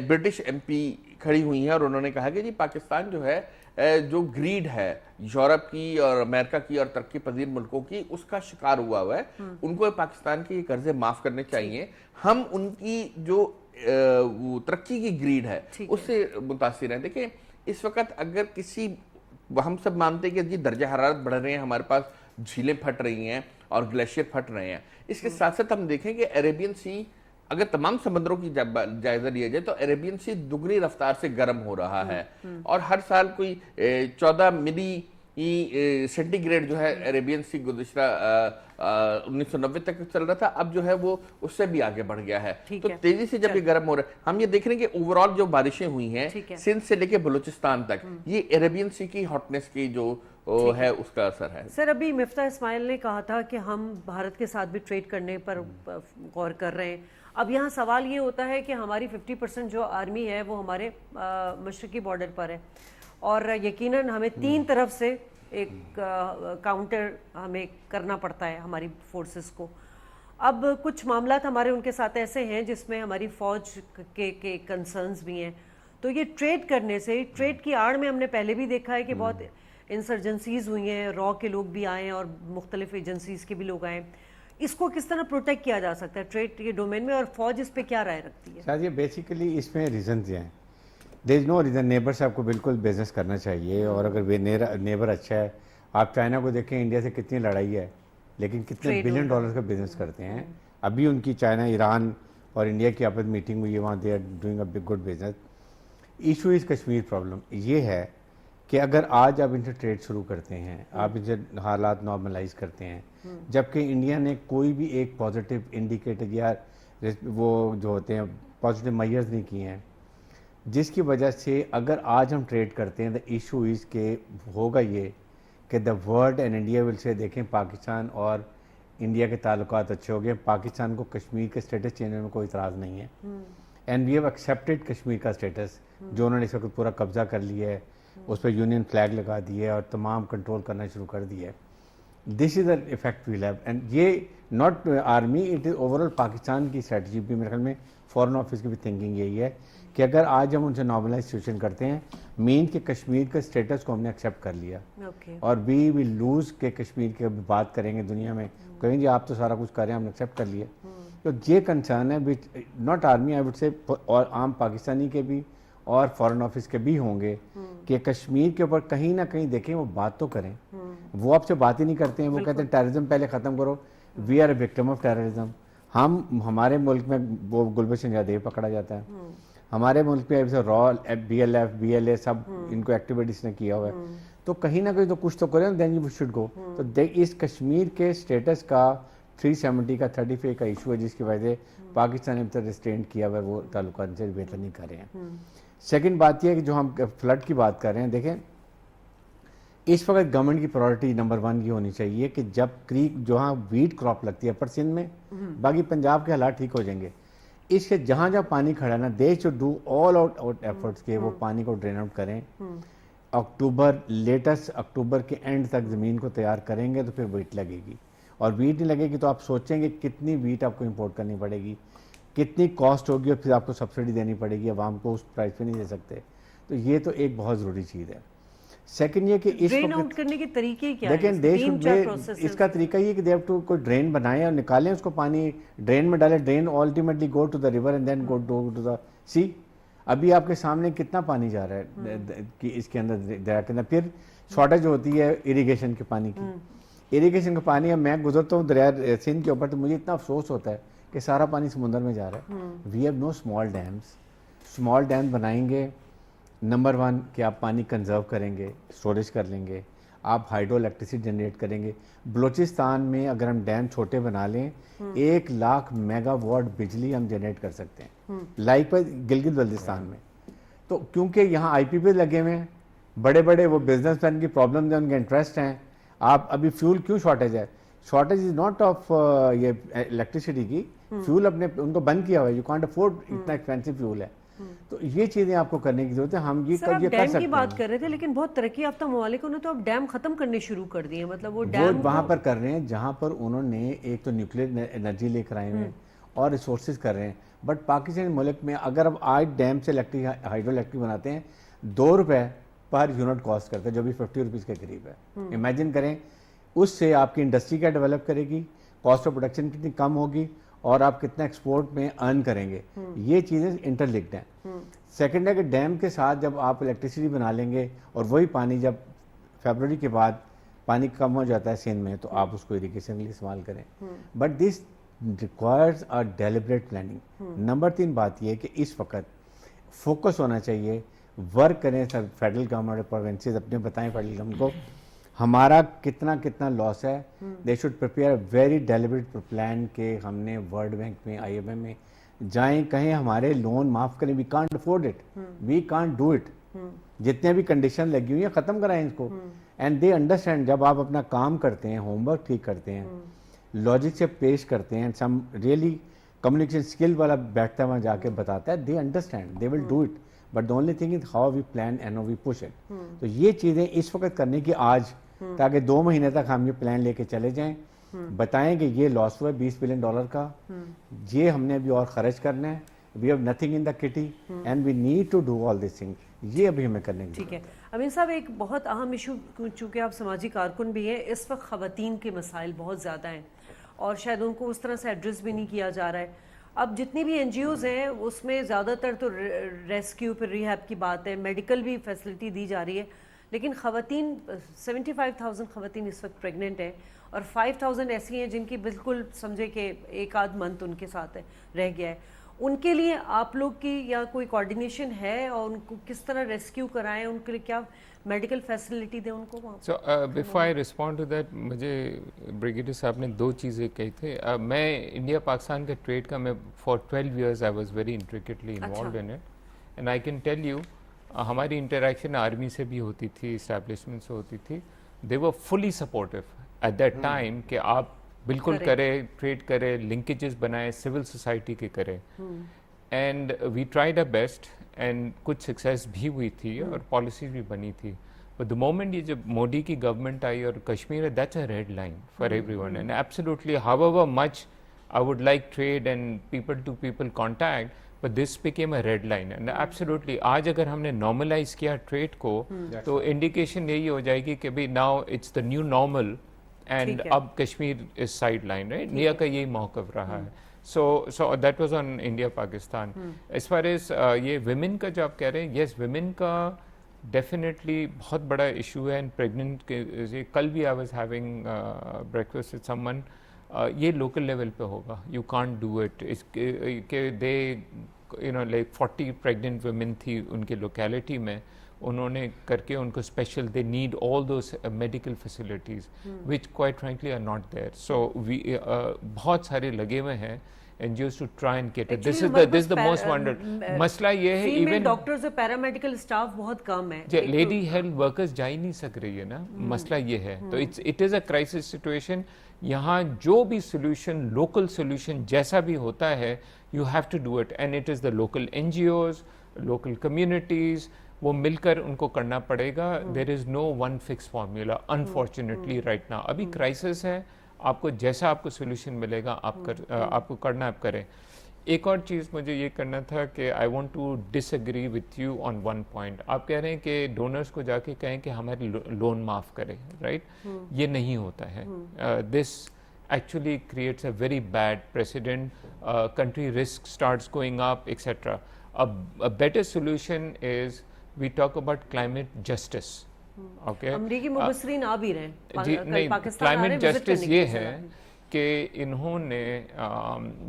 S2: ब्रिटिश MP खड़ी हुई हैं और उन्होंने कहा कि जी पाकिस्तान जो है जो ग्रीड है यूरोप की और अमेरिका की और तरक्की पजीर मुल्कों की, उसका शिकार हुआ है। उनको पाकिस्तान के कर्जे माफ करने चाहिए। हम उनकी जो तरक्की की ग्रीड है उससे मुतासिर हैं। देखिए इस वक्त अगर किसी, हम सब मानते हैं कि जी दर्जा हरारत बढ़ रहे हैं, हमारे पास झीलें फट रही हैं और ग्लेशियर फट रहे हैं। इसके साथ साथ हम देखें कि अरेबियन सी, अगर तमाम समंदरों की जायजा लिया जाए तो अरेबियन सी दुगनी रफ्तार से गर्म हो रहा है। और हर साल कोई 14 मिली सेंटीग्रेड जो है अरेबियन सी गुज़िश्ता 1990 तक चल रहा था, अब जो है वो उससे भी आगे बढ़ गया है। तो तेजी से जब ये गर्म हो रहा है, हम ये देख रहे हैं कि ओवरऑल जो बारिशें हुई हैं सिंध से लेके बलूचिस्तान तक, ये अरेबियन सी की हॉटनेस की जो है उसका असर है।
S1: सर अभी मिफ्ता इस्माइल ने कहा था कि हम भारत के साथ भी ट्रेड करने पर गौर कर रहे हैं। अब यहाँ सवाल ये होता है कि हमारी 50% जो आर्मी है वो हमारे मशरकी बॉर्डर पर है, और यकीनन हमें 3 तरफ से एक काउंटर हमें करना पड़ता है हमारी फोर्सेस को। अब कुछ मामलात हमारे उनके साथ ऐसे हैं जिसमें हमारी फौज के कंसर्न्स भी हैं। तो ये ट्रेड करने से, ट्रेड की आड़ में हमने पहले भी देखा है कि बहुत इंसर्जेंसीज हुई हैं, रॉ के लोग भी आए और मुख्तलिफ एजेंसीज के भी लोग आए। इसको किस तरह प्रोटेक्ट किया जा सकता है ट्रेड के डोमेन में, और फौज इस पे क्या राय रखती है?
S3: सर ये बेसिकली इसमें रीजन हैं, there is no reason. Neighbour से आपको बिल्कुल बिजनेस करना चाहिए, और अगर वे नेबर अच्छा है, आप चाइना को देखें, इंडिया से कितनी लड़ाई है लेकिन कितने बिलियन डॉलर का बिजनेस करते हैं। अभी उनकी चाइना, ईरान और इंडिया की आपस मीटिंग हुई है, वहाँ they are doing a big good business. Issue is Kashmir problem ये है کہ اگر آج آپ ان سے ٹریڈ شروع کرتے ہیں، آپ ان سے حالات نارملائز کرتے ہیں، جبکہ انڈیا نے کوئی بھی ایک پازیٹیو انڈیکیٹر یا وہ جو ہوتے ہیں پازیٹیو میئرز نہیں کیے ہیں، جس کی وجہ سے اگر آج ہم ٹریڈ کرتے ہیں دا ایشو از کہ ہوگا یہ کہ the world and India will سے دیکھیں پاکستان اور انڈیا کے تعلقات اچھے ہو گئے، پاکستان کو کشمیر کے اسٹیٹس چینج ہونے میں کوئی اعتراض نہیں ہے، and we have accepted Kashmir کا اسٹیٹس جو انہوں نے اس وقت پورا قبضہ کر لیا ہے، اس پہ یونین فلیگ لگا دی ہے اور تمام کنٹرول کرنا شروع کر دیا ہے. This is an effect we'll have, and یہ not army, it is overall Pakistan کی اسٹریٹجی بھی، میرے خیال میں فارن آفس کی بھی تھنکنگ یہی ہے کہ اگر آج ہم ان سے نارملائز سچویشن کرتے ہیں، مین کہ کشمیر کے اسٹیٹس کو ہم نے ایکسیپٹ کر لیا اور وی ول لوز کہ کشمیر کی بات کریں گے دنیا میں، کہیں جی آپ تو سارا کچھ کر رہے ہیں، ہم نے ایکسیپٹ کر لیا. تو یہ کنسرن ہے which not army I would say اور عام پاکستانی کے بھی اور فارن آفس کے بھی ہوں گے کہ کشمیر کے اوپر کہیں نہ کہیں دیکھیں وہ بات تو کریں. وہ آپ سے بات ہی نہیں کرتے ہیں، وہ کہتے ہیں ٹیررزم پہلے ختم کرو. We are a victim of terrorism. ہمارے ملک میں وہ گلبشن یادیو پکڑا جاتا ہے، ہمارے ملک میں را B L F B L A سب ان کو ایکٹیویٹیز نے کیا ہوا ہے. تو کہیں نہ کہیں تو کچھ تو کریں، دین یو شوڈ گو. تو اس کشمیر کے اسٹیٹس کا 370 کا 35 کا ایشو ہے جس کی وجہ سے پاکستان نے اب تک ریسٹرینٹ کیا ہوا ہے، وہ تعلقات سے بہتر نہیں کر رہے ہیں. سیکنڈ بات یہ ہے کہ جو ہم فلڈ کی بات کر رہے ہیں، دیکھیں اس وقت گورنمنٹ کی پرائورٹی نمبر 1 یہ ہونی چاہیے کہ جب کریک جہاں ویٹ کراپ لگتی ہے اپر سندھ میں، باقی پنجاب کے حالات ٹھیک ہو جائیں گے، اس کے جہاں جہاں پانی کھڑا ہے نا، they should do all out efforts کہ وہ پانی کو ڈرین آؤٹ کریں. لیٹسٹ اکتوبر کے اینڈ تک زمین کو تیار کریں گے تو پھر ویٹ لگے گی، اور ویٹ نہیں لگے گی تو آپ سوچیں گے کتنی ویٹ آپ کو امپورٹ کرنی پڑے گی، کتنی کاسٹ ہوگی، اور پھر آپ کو سبسڈی دینی پڑے گی، عوام کو اس پرائز پہ نہیں دے سکتے. تو یہ تو ایک بہت ضروری چیز ہے. سیکنڈ یہ کہ اس
S1: ڈرین آؤٹ کرنے کے طریقے کیا ہیں؟
S3: دیکھیں اس کا طریقہ یہ کہ دے ہیو ٹو کوئی ڈرین بنائیں اور نکالیں اس کو، پانی ڈرین میں ڈالیں، drain ultimately go to the river and then go to the sea. ابھی آپ کے سامنے کتنا پانی جا رہا ہے کہ اس کے اندر دریا کے اندر. پھر شارٹیج ہوتی ہے اریگیشن کے پانی کی، اریگیشن کا پانی. اب میں گزرتا ہوں دریا سندھ کے اوپر تو مجھے اتنا افسوس ہوتا ہے کہ سارا پانی سمندر میں جا رہا ہے. We have no small dams. Small dam بنائیں گے، نمبر 1 کہ آپ پانی کنزرو کریں گے، اسٹوریج کر لیں گے، آپ ہائیڈرو الیکٹریسٹی جنریٹ کریں گے. بلوچستان میں اگر ہم ڈیم چھوٹے بنا لیں 1,00,000 میگا واٹ بجلی ہم جنریٹ کر سکتے ہیں، لائک پر گلگت بلتستان میں. تو کیونکہ یہاں آئی پی پی لگے ہوئے ہیں، بڑے بڑے وہ بزنس مین کی پرابلم ہیں، ان کے انٹرسٹ ہیں. آپ ابھی فیول کیوں شارٹیج ہے؟ شارٹیج از ناٹ آف یہ الیکٹریسٹی کی، فیول اپنے ان کو بند کیا ہوا ہے، یو کانٹ افورڈ اتنا ایکسپینسو فیول ہے. تو یہ چیزیں آپ کو کرنے کی ضرورت ہے. ہم یہ کر سکتے ہیں.
S1: ڈیم کی بات کر رہے تھے لیکن بہت ترقی یافتہ ممالک نے تو اب ڈیم ختم کرنے شروع کر دیے، مطلب وہ ڈیم
S3: وہاں پر کر رہے ہیں جہاں پر انہوں نے ایک تو نیوکلیر انرجی لے کر آئے ہیں اور ریسورسز کر رہے ہیں. بٹ پاکستان ملک میں اگر اب آج ڈیم سے ہائیڈرو الیکٹرک بناتے ہیں 2 روپے پر یونٹ کاسٹ کرتے ہیں، جو بھی 50 روپیز کے قریب ہے. امیجن کریں اس سے آپ کی انڈسٹری کیا ڈیولپ کرے گی، کاسٹ آف پروڈکشن کتنی کم ہوگی، اور آپ کتنا ایکسپورٹ میں ارن کریں گے. یہ چیزیں انٹر لنکڈ ہیں. سیکنڈ ہے کہ ڈیم کے ساتھ جب آپ الیکٹریسٹی بنا لیں گے اور وہی پانی جب فیبروری کے بعد پانی کم ہو جاتا ہے سندھ میں تو آپ اس کو اریگیشن کے لیے استعمال کریں. But this requires a deliberate planning. Number 3 بات یہ کہ اس وقت فوکس ہونا چاہیے، ورک کریں سب فیڈرل گورنمنٹ اور پروونسز اپنے بتائیں فیڈرل گورنمنٹ کو ہمارا کتنا لاس ہے. They should prepare very deliberate plan کہ ہم نے ورلڈ بینک میں آئی ایم ایم میں جائیں، کہیں ہمارے لون معاف کریں. We can't afford it, we can't do it. جتنے بھی کنڈیشن لگی ہوئی ہیں ختم کرائیں اس کو. اینڈ دے انڈرسٹینڈ جب آپ اپنا کام کرتے ہیں، ہوم ورک ٹھیک کرتے ہیں، لاجک سے پیش کرتے ہیں، سم ریئلی کمیونیکیشن اسکل والا بیٹھتا ہے وہاں جا کے بتاتا ہے، they understand, they will do it. But the only thing is how we plan and how we push it. تو یہ چیزیں اس وقت کرنے کی آج، تاکہ 2 مہینے تک ہم یہ پلان لے کے چلے جائیں، بتائیں کہ یہ لاس ہوا ہے $20 بلین کا، یہ ہم نے ابھی اور خرچ کرنا ہے. We have nothing in the kitty and we need to do all this thing. یہ ابھی ہمیں کرنے کی.
S1: ٹھیک ہے امین صاحب، ایک بہت اہم ایشو، چونکہ آپ سماجی کارکن بھی ہیں، اس وقت خواتین کے مسائل بہت زیادہ ہیں اور شاید ان کو اس طرح سے ایڈریس بھی نہیں کیا جا رہا ہے. اب جتنی بھی این جی اوز ہیں اس میں زیادہ تر تو ریسکیو پھر ریہیب کی بات ہے، میڈیکل بھی فیسلٹی دی جا رہی ہے، لیکن خواتین 75,000 خواتین اس وقت پریگننٹ ہیں اور 5,000 ایسی ہیں جن کی بالکل سمجھے کہ 1 منتھ ان کے ساتھ رہ گیا ہے. ان کے لیے آپ لوگ کی یا کوئی کوارڈینیشن ہے اور ان کو کس طرح ریسکیو کرائیں، ان کے لیے کیا मेडिकल फैसिलिटी दें उनको वहाँ
S4: So before I respond to that, मुझे ब्रिगेडियर साहब ने दो चीज़ें कही थी. मैं इंडिया पाकिस्तान के ट्रेड का मैं for 12 years I was very intricately involved in it, and I can tell you हमारी इंटरेक्शन आर्मी से भी होती थी, इस्टेब्लिशमेंट से होती थी. They were fully supportive at that time कि आप बिल्कुल करें, ट्रेड करें, लिंकेजेस बनाएं, सिविल सोसाइटी के करें. And we tried a best and कुछ सक्सेस भी हुई थी और पॉलिसीज भी बनी थी. बट द मोमेंट ये जब मोदी की गवर्नमेंट आई और कश्मीर है, that's a red line for everyone. And absolutely however much I would like trade and people to people contact, but this became a red line. And absolutely आज अगर हमने normalise किया trade को तो इंडिकेशन यही हो जाएगी कि भाई now it's the new normal and अब Kashmir is sideline, right. India का यही मौक़िफ़ रहा है. So that was on India Pakistan. As far as ये women का जो आप कह रहे हैं, yes women का definitely बहुत बड़ा issue है. and pregnant के कल भी I was having breakfast with someone, ये local level पे होगा. You can't do it. इसके they you know like 40 pregnant women थी उनके locality में, उन्होंने करके उनको special they need all those medical facilities which quite frankly are not there. So we बहुत सारे लगे हुए हैं NGOs to try and cater. This is the most wondered. मसला ये है even
S1: डॉक्टर्स और पैरामेडिकल स्टाफ बहुत कम है.
S4: लेडी हेल्थ वर्कर्स जा ही नहीं सक रही है ना. मसला ये है. तो it is a crisis situation. यहाँ जो भी सोल्यूशन, लोकल सोल्यूशन जैसा भी होता है, you have to do it and it is the local NGOs, local communities, वो मिलकर उनको करना पड़ेगा. There is no one fix formula unfortunately right now. अभी क्राइसिस है, आपको जैसा आपको सोल्यूशन मिलेगा आपको करना आप करें. एक और चीज़ मुझे ये करना था कि I want to disagree with you on one point. आप कह रहे हैं कि डोनर्स को जाके कहें कि हमारे लोन माफ़ करें, राइट. ये नहीं होता है. This actually creates a very bad precedent. Country risk starts going up, etc. A better solution is we talk about climate justice. Okay.
S1: अमरीकी मुबस्सरीन आ भी रहे हैं.
S4: जी नहीं, क्लाइमेट जस्टिस ये है कि इन्होंने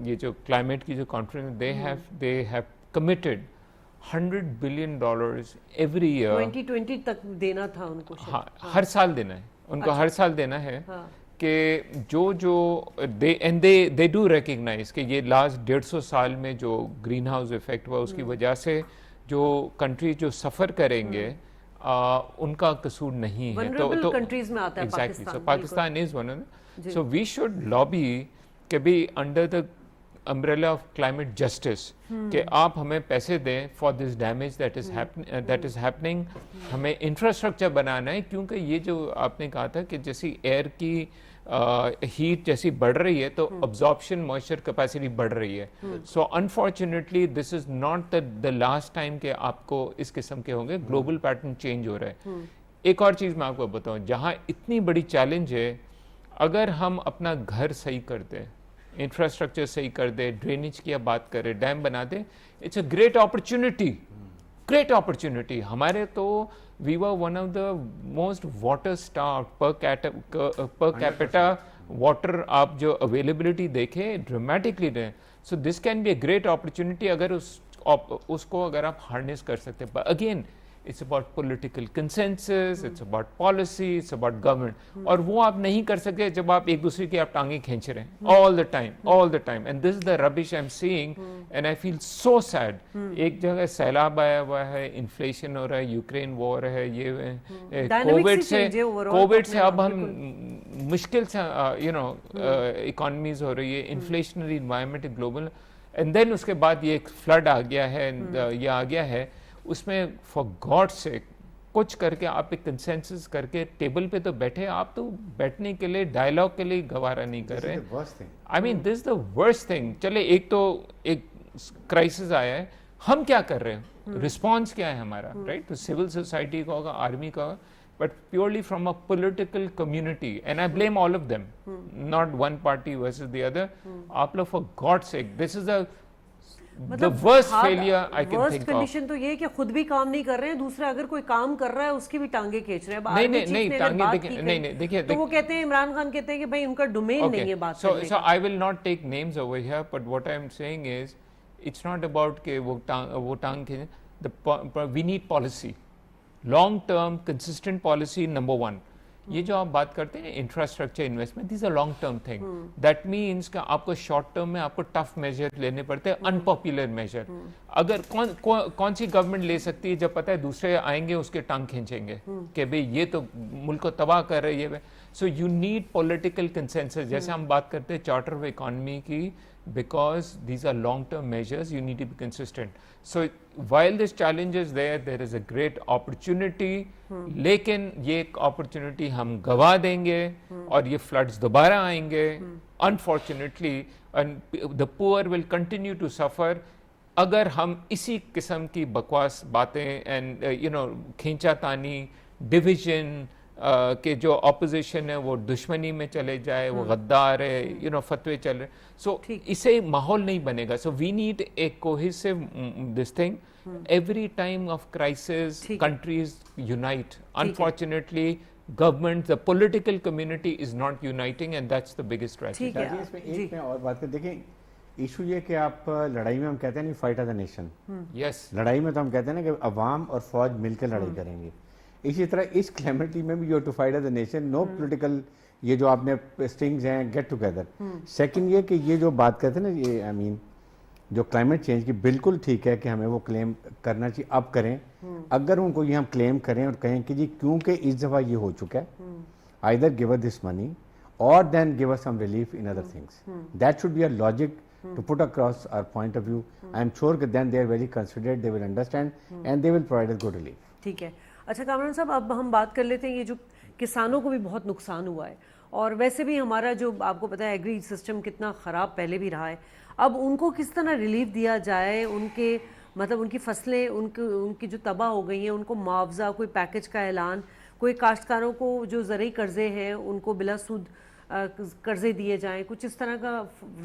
S4: ये जो क्लाइमेट की जो conference they have committed $100 billion every year.
S1: 2020 तक देना था उनको.
S4: हाँ, हर साल देना है उनको. हर साल देना है कि जो they do recognize कि ये लास्ट 150 साल में जो ग्रीन हाउस इफेक्ट हुआ उसकी वजह से जो कंट्री जो सफ़र करेंगे उनका कसूर नहीं है. तो
S1: कंट्रीज में आता है
S4: exactly. So Pakistan is one of. So we should lobby कि भी under the umbrella of climate justice कि आप हमें पैसे दें for this damage that is happening. हमें इंफ्रास्ट्रक्चर बनाना है, क्योंकि ये जो आपने कहा था कि जैसी एयर की हीट जैसी बढ़ रही है तो अब्जॉर्प्शन मॉइस्चर कैपेसिटी बढ़ रही है. So unfortunately this is not the last time के आपको इस किस्म के होंगे. ग्लोबल पैटर्न चेंज हो रहा है. एक और चीज़ मैं आपको बताऊं, जहां इतनी बड़ी चैलेंज है, अगर हम अपना घर सही कर दें, इंफ्रास्ट्रक्चर सही कर दे, ड्रेनेज की बात करें, डैम बना दे, इट्स अ ग्रेट अपॉर्चुनिटी. हमारे तो we were one of the most water starved per capita water. आप जो अवेलेबिलिटी देखें ड्रामेटिकली रहे. So this can be a great opportunity अगर उसको अगर आप हार्नेस कर सकते हैं. Again it's about political consensus, it's about policy, it's about government. और वो आप नहीं कर सकते जब आप एक दूसरे की आप टांगे खींच रहे हैं all the time. And this is the rubbish I'm seeing, and I feel so sad. एक जगह सैलाब आया हुआ है, इन्फ्लेशन हो रहा है, यूक्रेन वॉर है, ये कोविड से अब हम मुश्किल से इकोनॉमीज हो रही है, inflationary environment global. And then उसके बाद ये एक फ्लड आ गया है, ये आ गया है. उसमें फॉर गॉड से कुछ करके आप एक कंसेंसस करके टेबल पे तो बैठे. आप तो बैठने के लिए, डायलॉग के लिए गवारा नहीं कर रहे. I mean this the worst thing. चले एक क्राइसिस आया है, हम क्या कर रहे हैं, रिस्पॉन्स क्या है हमारा, राइट. तो सिविल सोसाइटी का होगा, आर्मी का होगा, but purely from a political community, and I blame all of them, not one party versus the other. आप लोग for God's sake, this is the worst failure I can think of.
S1: Condition तो ये है कि खुद भी काम नहीं कर रहे हैं, दूसरा अगर कोई काम कर रहा है उसकी भी टांगे खींच रहे हैं.
S4: नहीं देखिए,
S1: तो वो कहते हैं, इमरान खान कहते हैं कि भाई उनका डोमेन नहीं है बात करने
S4: का. So I will not take names over here, but what I am saying is it's not about कि वो टांग खींचे. We need policy. Long term consistent policy number 1. ये जो आप बात करते हैं infrastructure investment, this are long term thing. That means कि आपको शॉर्ट टर्म में आपको टफ मेजर लेने पड़ते हैं, अनपॉपुलर मेजर. अगर कौन सी गवर्नमेंट ले सकती है जब पता है दूसरे आएंगे उसके टांग खींचेंगे कि भाई ये तो मुल्क को तबाह कर रही है. So you need political consensus. जैसे हम बात करते हैं चार्टर ऑफ इकोनॉमी की, because these are long term measures, you need to be consistent. So while this challenge is there is a great opportunity, लेकिन ये एक opportunity हम गवा देंगे और ये floods दोबारा आएंगे unfortunately, and the poor will continue to suffer अगर हम इसी किस्म की बकवास बातें and खींचातानी, division कि जो ऑपोजिशन है वो दुश्मनी में चले जाए, वो गद्दार है, फतवे चल रहे. सो इसे माहौल नहीं बनेगा. So we need a cohesive this thing. Every time of crisis countries unite. Unfortunately government, the political community is not uniting and that's the biggest tragedy.
S3: इसमें एक मैं और बात कर, देखिए इशू ये कि आप लड़ाई में हम कहते हैं नहीं fight as a nation.
S4: Yes,
S3: लड़ाई में तो हम कहते हैं ना कि अवाम और फौज मिलकर लड़ाई करेंगे. इसी तरह इस क्लैमिटी में भी you to fight as a nation. No political ये जो आपने स्ट्रिंग्स हैं गेट टुगेदर. सेकंड ये कि ये जो बात करते हैं ना, ये आई मीन जो क्लाइमेट चेंज की, बिल्कुल ठीक है कि हमें वो क्लेम करना चाहिए. अब करें अगर उनको ये हम क्लेम करें और कहें कि जी क्योंकि इस दफ़ा ये हो चुका है, either give us this money और then give us some relief in other things. That should be a logic to put across our point of view. I am sure that then they are very considerate, they will understand and they will provide us good relief.
S1: ठीक है. अच्छा कामरान साहब, अब हम बात कर लेते हैं ये जो किसानों को भी बहुत नुकसान हुआ है और वैसे भी हमारा जो आपको पता है एग्री सिस्टम कितना ख़राब पहले भी रहा है. अब उनको किस तरह रिलीफ दिया जाए, उनके मतलब उनकी फसलें उनकी जो तबाह हो गई हैं उनको मुआवजा, कोई पैकेज का ऐलान, कोई काश्तकारों को जो ज़रूरी कर्जे हैं उनको बिला सूद कर्जे दिए जाएं, कुछ इस तरह का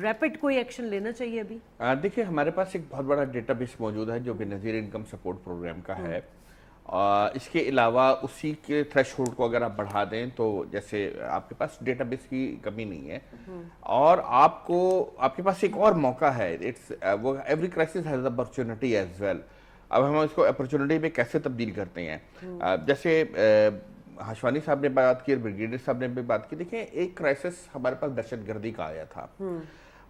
S1: रैपिड कोई एक्शन लेना चाहिए अभी?
S2: देखिए हमारे पास एक बहुत बड़ा डेटाबेस मौजूद है जो बेनज़ीर इनकम सपोर्ट प्रोग्राम का है. इसके अलावा उसी के थ्रेशहोल्ड को अगर आप बढ़ा दें तो जैसे आपके पास डेटाबेस की कमी नहीं है और आपके पास एक और मौका है. वो every crisis has opportunity as well. अब हम इसको अपॉर्चुनिटी में कैसे तब्दील करते हैं? जैसे हाशवानी साहब ने बात की, ब्रिगेडियर साहब ने भी बात की. देखिए एक क्राइसिस हमारे पास दहशतगर्दी का आया था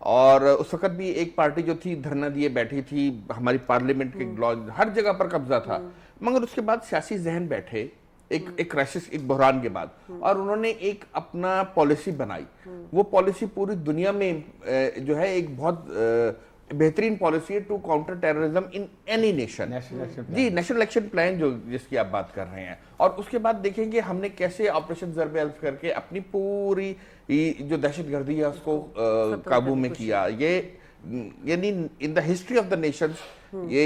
S2: और उस वक्त भी एक पार्टी जो थी धरना दिए बैठी थी, हमारी पार्लियामेंट के लॉज हर जगह पर कब्जा था. मगर उसके बाद सियासी जहन बैठे एक क्राइसिस, एक बहरान के बाद, और उन्होंने एक अपना पॉलिसी बनाई. वो पॉलिसी पूरी दुनिया में जो है एक बहुत बेहतरीन पॉलिसी है to counter terrorism in any nation. जी, नेशनल एक्शन प्लान जो जिसकी आप बात कर रहे हैं. और उसके बाद देखेंगे हमने कैसे ऑपरेशन ज़र्ब अल्फ करके अपनी पूरी जो दहशतगर्दी है उसको काबू में किया. ये यानी in the history of the Nations ये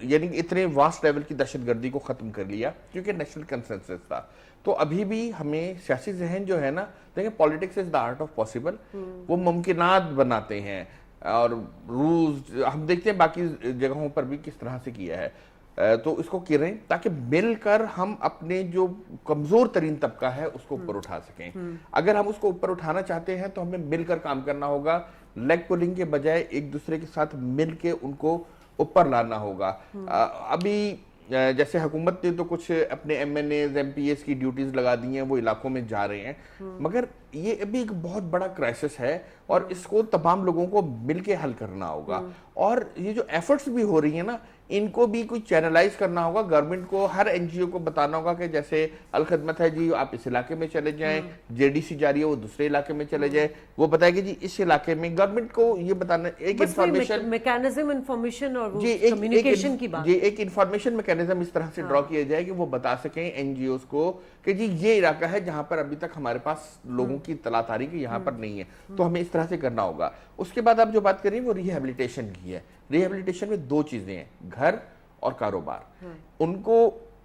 S2: यानी इतने वास्ट लेवल की दहशतगर्दी को खत्म कर लिया क्योंकि नेशनल कंसेंसस था. तो अभी भी हमें सियासी जहन जो है ना, देखिए politics is the art of possible. वो मुमकिनात बनाते हैं और रूल्स हम देखते हैं बाकी जगहों पर भी किस तरह से किया है. तो इसको करें ताकि मिलकर हम अपने जो कमजोर तरीन तबका है उसको ऊपर उठा सकें. अगर हम उसको ऊपर उठाना चाहते हैं तो हमें मिलकर काम करना होगा. लेग पुलिंग के बजाय एक दूसरे के साथ मिलके उनको ऊपर लाना होगा. अभी जैसे हुकूमत ने तो कुछ अपने MNAs MPs की ड्यूटीज लगा दी हैं, वो इलाकों में जा रहे हैं. मगर ये अभी एक बहुत बड़ा क्राइसिस है और इसको तमाम लोगों को मिलके हल करना होगा. और ये जो एफर्ट्स भी हो रही है ना, इनको भी कोई चैनलाइज करना होगा. गवर्नमेंट को हर NGO को बताना होगा कि जैसे अल खदमत है जी, आप इस इलाके में चले जाएं, JDC जा रही है वो दूसरे इलाके में चले जाए, वो बताएगी जी इस इलाके में. गवर्नमेंट को ये बताना एक इंफॉर्मेशन
S1: मैकेनिज्म इंफॉर्मेशन और कम्युनिकेशन की बात,
S2: जी एक इंफॉर्मेशन मैकेनिज्म इस तरह से ड्रॉ किया जाए कि वो बता सकें NGOs को कि जी ये इलाका है जहां पर अभी तक हमारे पास लोगों की इत्तलात आ रही कि यहाँ पर नहीं है. तो हमें इस तरह से करना होगा. उसके बाद आप जो बात करें वो रिहेबिलिटेशन की है. रिहेबिलिटेशन में दो चीजें हैं, घर और कारोबार. उनको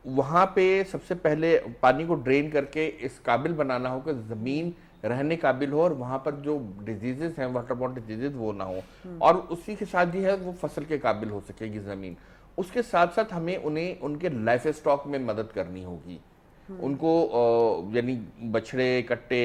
S2: वहां पे सबसे पहले पानी को ड्रेन करके इस काबिल बनाना हो कि जमीन रहने काबिल हो और वहां पर जो डिजीजेस हैं वाटरबॉर्न डिजीजेस वो ना हो. और उसी के साथ जो है वो फसल के काबिल हो सकेगी जमीन. उसके साथ साथ हमें उन्हें उनके लाइफ स्टॉक में मदद करनी होगी. उनको यानी बछड़े कट्टे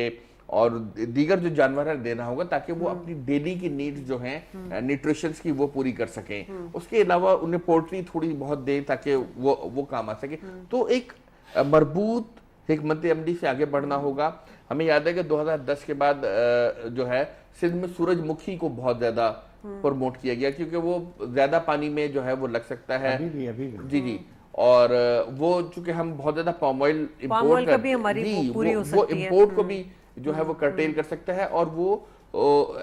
S2: اور دیگر جو جانور ہے دینا ہوگا تاکہ وہ اپنی ڈیلی کی نیڈز جو ہیں نیوٹریشنز کی وہ پوری کر سکیں. اس کے علاوہ انہیں پولٹری تھوڑی بہت دیں تاکہ وہ کام آ سکے. تو ایک مربوط حکمت عملی سے آگے بڑھنا ہوگا. ہمیں یاد ہے کہ 2010 کے بعد جو ہے سندھ میں سورج مکھی کو بہت زیادہ پروموٹ کیا گیا کیونکہ وہ زیادہ پانی میں جو ہے وہ لگ سکتا ہے.
S3: ابھی
S2: جی اور وہ چونکہ ہم بہت زیادہ پام آئل امپورٹ
S1: کا بھی ہماری پوری ہو سکتی ہے.
S2: وہ امپورٹ کو بھی جو ہے وہ کرٹیل کر سکتا ہے اور وہ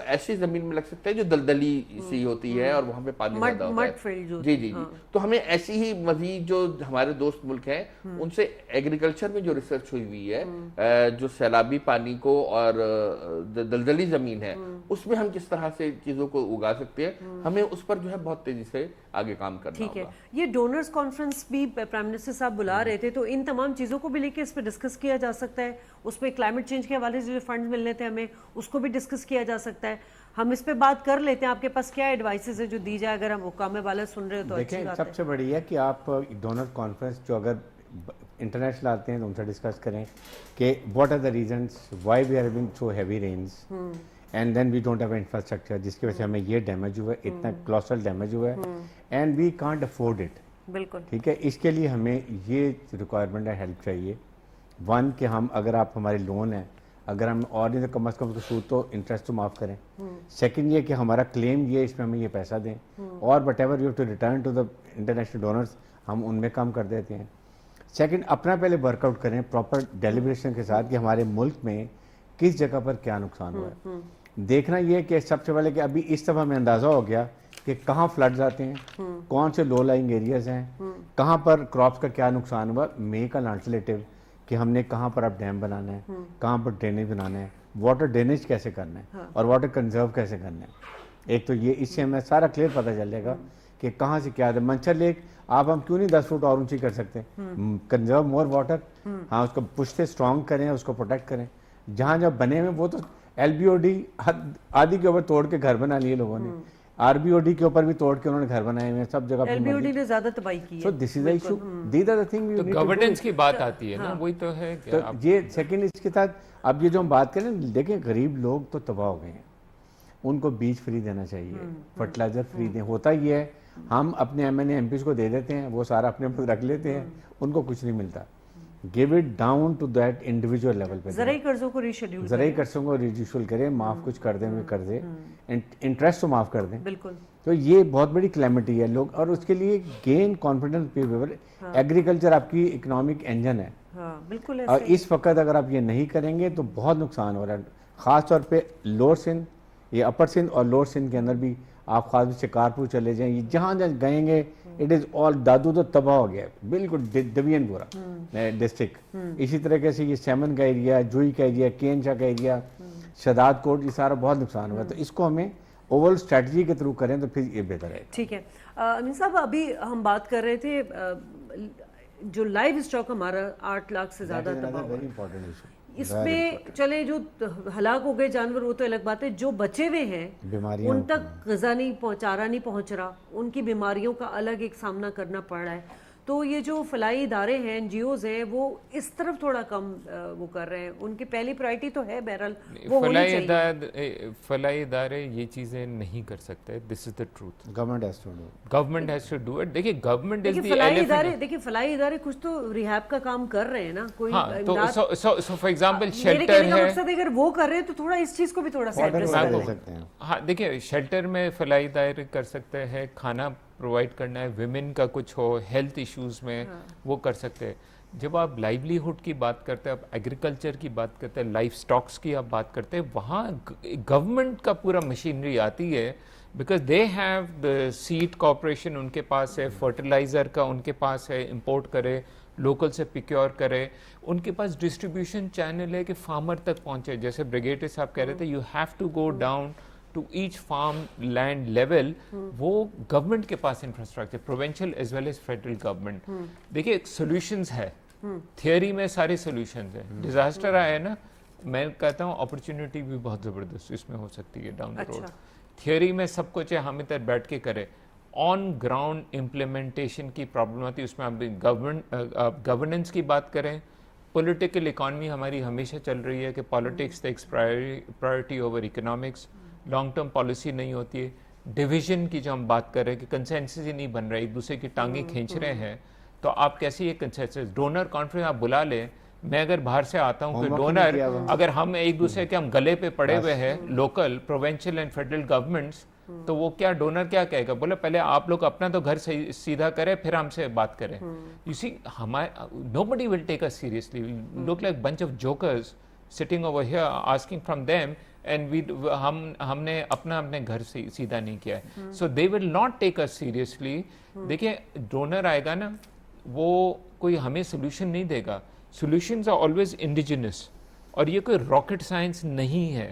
S2: ایسی زمین میں لگ سکتا ہے جو دلدلی سی ہوتی ہے اور وہاں پہ پانی زیادہ ہوتا ہے. جی تو ہمیں ایسی ہی مزید جو ہمارے دوست ملک ہیں ان سے ایگریکلچر میں جو ریسرچ ہوئی ہوئی ہے جو سیلابی پانی کو اور دلدلی زمین ہے اس میں ہم کس طرح سے چیزوں کو اگا سکتے ہیں, ہمیں اس پر جو ہے بہت تیزی سے آگے کام کرنا ہوگا.
S1: ٹھیک ہے, یہ ڈونرز کانفرنس بھی پرائم منسٹر صاحب بلا رہے تھے تو ان تمام چیزوں کو بھی لے کے اس پہ ڈسکس کیا جا سکتا ہے. اس میں کلائمیٹ چینج کے حوالے سے جو فنڈز ملنے تھے ہمیں اس کو بھی ڈسکس کیا جا سکتا ہے. ہم اس پہ بات کر لیتے ہیں. آپ کے پاس کیا ایڈوائسز ہے جو دی جائے اگر ہم حکام والا سن رہے ہو تو اچھی بات ہے.
S3: سب سے بڑی ہے کہ آپ ڈونر کانفرنس جو اگر انٹرنیشنل آتے ہیں تو ان سے ڈسکس کریں کہ what are the reasons why we are having so heavy rains and then we don't have infrastructure جس کی وجہ سے ہمیں یہ ڈیمیج ہوا ہے, اتنا کولوسل ڈیمیج ہوا ہے and we can't afford it.
S1: بالکل
S3: ٹھیک ہے, اس کے لیے ہمیں یہ ریکوائرمنٹ ہے, ہیلپ چاہیے. ون کہ ہم اگر آپ ہمارے لون ہیں اگر ہم اور نہیں تو کم از کم سود تو انٹرسٹ تو معاف کریں. سیکنڈ یہ کہ ہمارا کلیم یہ اس میں ہمیں یہ پیسہ دیں اور whatever you have to return to the international donors ہم ان میں کم کر دیتے ہیں. سیکنڈ اپنا پہلے ورک آؤٹ کریں پراپر ڈیلیبریشن کے ساتھ کہ ہمارے ملک میں کس جگہ پر کیا نقصان ہوا ہے. دیکھنا یہ کہ سب سے پہلے کہ ابھی اس دفعہ ہمیں اندازہ ہو گیا کہ کہاں فلڈز آتے ہیں, کون سے لو لائنگ ایریاز ہیں, کہاں پر کراپس کا کیا نقصان ہوا. میک این الٹرنیٹیو کہ ہم نے کہاں پر اب ڈیم بنانا ہے, کہاں پر ڈرینیج بنانا ہے, واٹر ڈرینیج کیسے کرنا ہے اور واٹر کنزرو کیسے کرنا ہے. ایک تو یہ اس سے ہمیں سارا کلیئر پتہ چل جائے گا کہ کہاں سے کیا ہے. منچر لیک آپ ہم کیوں نہیں 10 فٹ اور اونچی کر سکتے, کنزرو مور واٹر. ہاں اس کو پشتے اسٹرانگ کریں, اس کو پروٹیکٹ کریں. جہاں جہاں بنے ہوئے وہ تو ایل بی او ڈی آدھی کے اوپر توڑ کے گھر بنا لیے لوگوں نے, آر بی او ڈی کے اوپر بھی توڑ کے انہوں نے گھر بنائے ہوئے ہیں سب جگہ.
S1: ایل بی او ڈی نے زیادہ تباہی کی ہے.
S3: So this is issue, these are the thing.
S4: تو گورننس کی بات آتی ہے نا, وہی تو ہے.
S3: تو یہ سیکنڈ اس کے ساتھ اب یہ جو ہم بات کریں دیکھیں غریب لوگ تو تباہ ہو گئے ہیں, ان کو بیج فری دینا چاہیے, فرٹیلائزر فری دیں. ہوتا یہ ہے ہم اپنے M N A M Ps کو دے دیتے ہیں, وہ سارا اپنے اوپر رکھ لیتے ہیں, ان کو کچھ نہیں ملتا. Give it down to that individual level پہ.
S1: زرعی قرضوں کو ریشیڈیول
S3: زرعی قرضوں کو ریڈیوشل کریں, معاف کچھ کر دیں میں کر دیں, انٹرسٹ تو معاف کر دیں.
S1: بالکل.
S3: تو یہ بہت بڑی کلیمٹی ہے لوگ, اور اس کے لیے گین کانفیڈنس پیپل. ایگریکلچر آپ کی اکنامک انجن ہے.
S1: ہاں بالکل.
S3: اور اس وقت اگر آپ یہ نہیں کریں گے تو بہت نقصان ہو رہا ہے, خاص طور پہ لوور سندھ, یہ اپر سندھ اور لوور سندھ کے اندر بھی. آپ خاص طور سے شکارپور چلے جائیں, یہ جہاں جہاں گئیں گے اٹ از آل دادو تو تباہ ہو گیا بالکل, ڈوین پورا ڈسٹرکٹ. اسی طریقے سے یہ سیمن کا ایریا, جوئی کا ایریا, کین شاہ کا ایریا, شداد کوٹ, یہ سارا بہت نقصان ہوا ہے. تو اس کو ہمیں اوور اسٹریٹجی کے تھرو کریں تو پھر یہ بہتر ہے.
S1: ٹھیک ہے امین صاحب, ابھی ہم بات کر رہے تھے جو لائیو اسٹاک ہمارا 8 لاکھ سے زیادہ تباہ ہوا, اس میں چلے جو ہلاک ہو گئے جانور وہ تو الگ بات ہے, جو بچے ہوئے ہیں ان تک غذا نہیں چارہ نہیں پہنچ رہا, ان کی بیماریوں کا الگ ایک سامنا کرنا پڑ رہا ہے. تو یہ جو فلاحی ادارے ہیں, این جی اوز ہیں, وہ اس طرف تھوڑا کم وہ کر رہے ہیں. ان کی پہلی پرائرٹی تو ہے بہرحال وہ ہونی چاہیے.
S4: فلاحی ادارے یہ چیزیں نہیں کر سکتے. This is the truth.
S3: Government
S4: has to do it. دیکھیے گورنمنٹ از دی
S1: فلاحی ادارے کچھ تو ریہیب کا کام کر رہے ہیں نا, کوئی
S4: سو فار ایگزامپل شیلٹر ہے,
S1: اگر وہ کر رہے ہیں تو تھوڑا اس چیز کو بھی تھوڑا سا ایڈریس کر سکتے ہیں.
S4: ہاں دیکھیے شیلٹر میں فلاحی ادارے کر سکتے ہیں, کھانا پرووائڈ کرنا ہے, ویمن کا کچھ ہو, ہیلتھ ایشوز میں وہ کر سکتے ہیں. جب آپ لائیولیہڈ کی بات کرتے ہیں, آپ ایگریکلچر کی بات کرتے ہیں, لائف سٹاکس کی آپ بات کرتے ہیں, وہاں گورنمنٹ کا پورا مشینری آتی ہے, because they have the seed corporation ان کے پاس ہے, فرٹیلائزر کا ان کے پاس ہے, امپورٹ کرے, لوکل سے پریکیور کرے, ان کے پاس ڈسٹریبیوشن چینل ہے کہ فارمر تک پہنچے. جیسے بریگیڈیئر صاحب کہہ رہے تھے, you have to go down to each farm land level. وہ گورنمنٹ کے پاس infrastructure, provincial as well as federal government. دیکھیے سولوشنز ہے, تھیوری میں سارے سولوشنز ہیں. ڈیزاسٹر آیا ہے نا, میں کہتا ہوں اپرچونٹی بھی بہت زبردست اس میں ہو سکتی ہے ڈاؤن دا روڈ. تھیوری میں سب کچھ ہے, ہم ادھر بیٹھ کے کرے, آن گراؤنڈ امپلیمنٹیشن کی پرابلم آتی ہے. اس میں آپ گورننس کی بات کریں, पॉलिटिकल इकॉनमी हमारी हमेशा चल रही है कि politics takes priority over economics, long term policy नहीं होती है, डिवीजन की जो हम बात कर रहे हैं कि कंसेंसस ही नहीं बन रहा है, एक दूसरे की टांगें खींच रहे हैं, तो आप कैसे ये कंसेंसस, डोनर कॉन्फ्रेंस आप बुला लें, मैं अगर बाहर से आता हूँ कि डोनर, अगर हम एक दूसरे के हम गले पे पड़े हुए हैं, local provincial and federal governments, तो वो क्या डोनर क्या कहेगा, बोले पहले आप लोग अपना तो घर सीधा करें फिर हमसे बात करें. यू सी हमारे nobody will take us seriously, look like bunch of jokers sitting over here asking from them, and we हमने अपने घर से सीधा नहीं किया है, so they will not take us seriously. देखिए डोनर आएगा ना, वो कोई हमें सोल्यूशन नहीं देगा, सॉल्यूशंस आर ऑलवेज इंडिजिनस, और ये कोई रॉकेट साइंस नहीं है.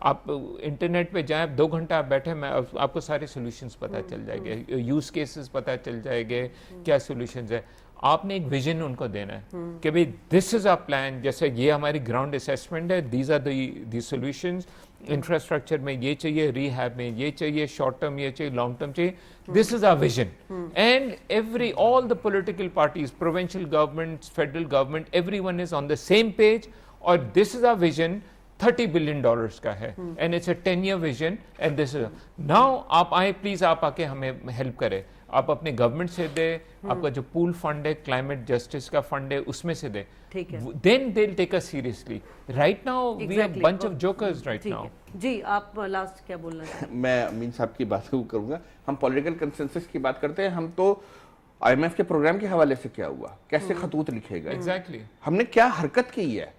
S4: आप इंटरनेट पे जाएं, 2 घंटा आप बैठे, मैं आपको सारे सॉल्यूशंस पता चल जाएंगे, यूज केसेस पता चल जाएंगे, क्या सॉल्यूशंस है. आपने एक विजन उनको देना है कि भाई दिस इज आवर प्लान, जैसे ये हमारी ग्राउंड असेसमेंट है, these are the solutions, infrastructure में ये चाहिए, रिहैब में ये चाहिए, शॉर्ट टर्म ये चाहिए, लॉन्ग टर्म चाहिए, this is our vision. And all the political parties, provincial government, federal government, everyone is on the same page, और this is our vision, $30 billion का है, and it's a 10-year vision, and this is now. आप आए please, आप आके हमें help करें, आप अपने गवर्नमेंट से दे, आपका जो पूल फंड है, क्लाइमेट जस्टिस का फंड है, उसमें से दे,
S1: ठीक है.
S4: Then they will take us seriously. Right now we are bunch of jokers right now.
S1: जी आप लास्ट क्या बोलना चाहेंगे?
S2: मैं अमीन साहब की बात को करूंगा. हम पॉलिटिकल कंसेंसस की बात करते हैं, हम तो IMF के प्रोग्राम के हवाले से क्या हुआ, कैसे खतूत लिखे गए,
S4: एग्जैक्टली
S2: हमने क्या हरकत की है.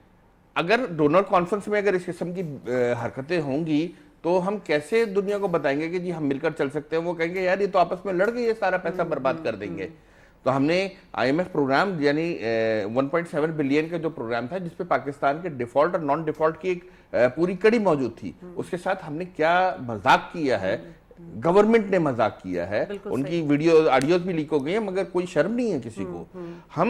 S2: अगर डोनर कॉन्फ्रेंस में अगर इस किस्म की हरकतें होंगी तो हम कैसे दुनिया को बताएंगे कि जी हम मिलकर चल सकते हैं. वो कहेंगे यार ये तो आपस में लड़ गए, ये सारा पैसा बर्बाद कर देंगे. तो हमने IMF प्रोग्राम यानी 1.7 बिलियन का जो प्रोग्राम था, जिसपे पाकिस्तान के डिफॉल्ट और नॉन डिफॉल्ट की एक पूरी कड़ी मौजूद थी, उसके साथ हमने क्या मजाक किया है, गवर्नमेंट ने मजाक किया है. उनकी वीडियो ऑडियोज भी लीक हो गई है, मगर कोई शर्म नहीं है किसी को. हम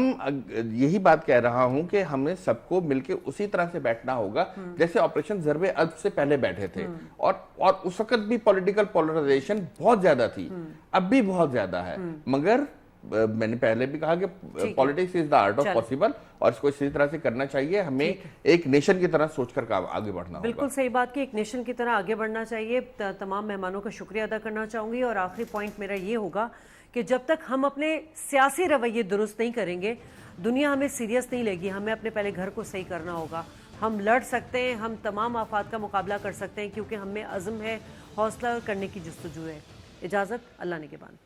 S2: यही बात कह रहा हूं कि हमें सबको मिलकर उसी तरह से बैठना होगा जैसे ऑपरेशन ज़र्ब अल्ब से पहले बैठे थे. और उस वक्त भी पॉलिटिकल पोलराइजेशन बहुत ज्यादा थी, अब भी बहुत ज्यादा है, मगर मैंने पहले भी कहा कि politics is the art of possible, और इसको इसी तरह से करना चाहिए. हमें एक नेशन की तरह सोचकर आगे बढ़ना होगा.
S1: बिल्कुल सही बात कि एक नेशन की तरह आगे बढ़ना चाहिए. तमाम मेहमानों का शुक्रिया अदा करना चाहूंगी, और आखिरी पॉइंट मेरा ये होगा कि जब तक हम अपने सियासी रवैये दुरुस्त नहीं करेंगे, दुनिया हमें सीरियस नहीं लेगी. हमें अपने पहले घर को सही करना होगा. हम लड़ सकते हैं, हम तमाम आफात का मुकाबला कर सकते हैं, क्योंकि हमें अज़्म है, हौसला करने की जस्तजू है. इजाज़त, अल्लाह ने के बाद.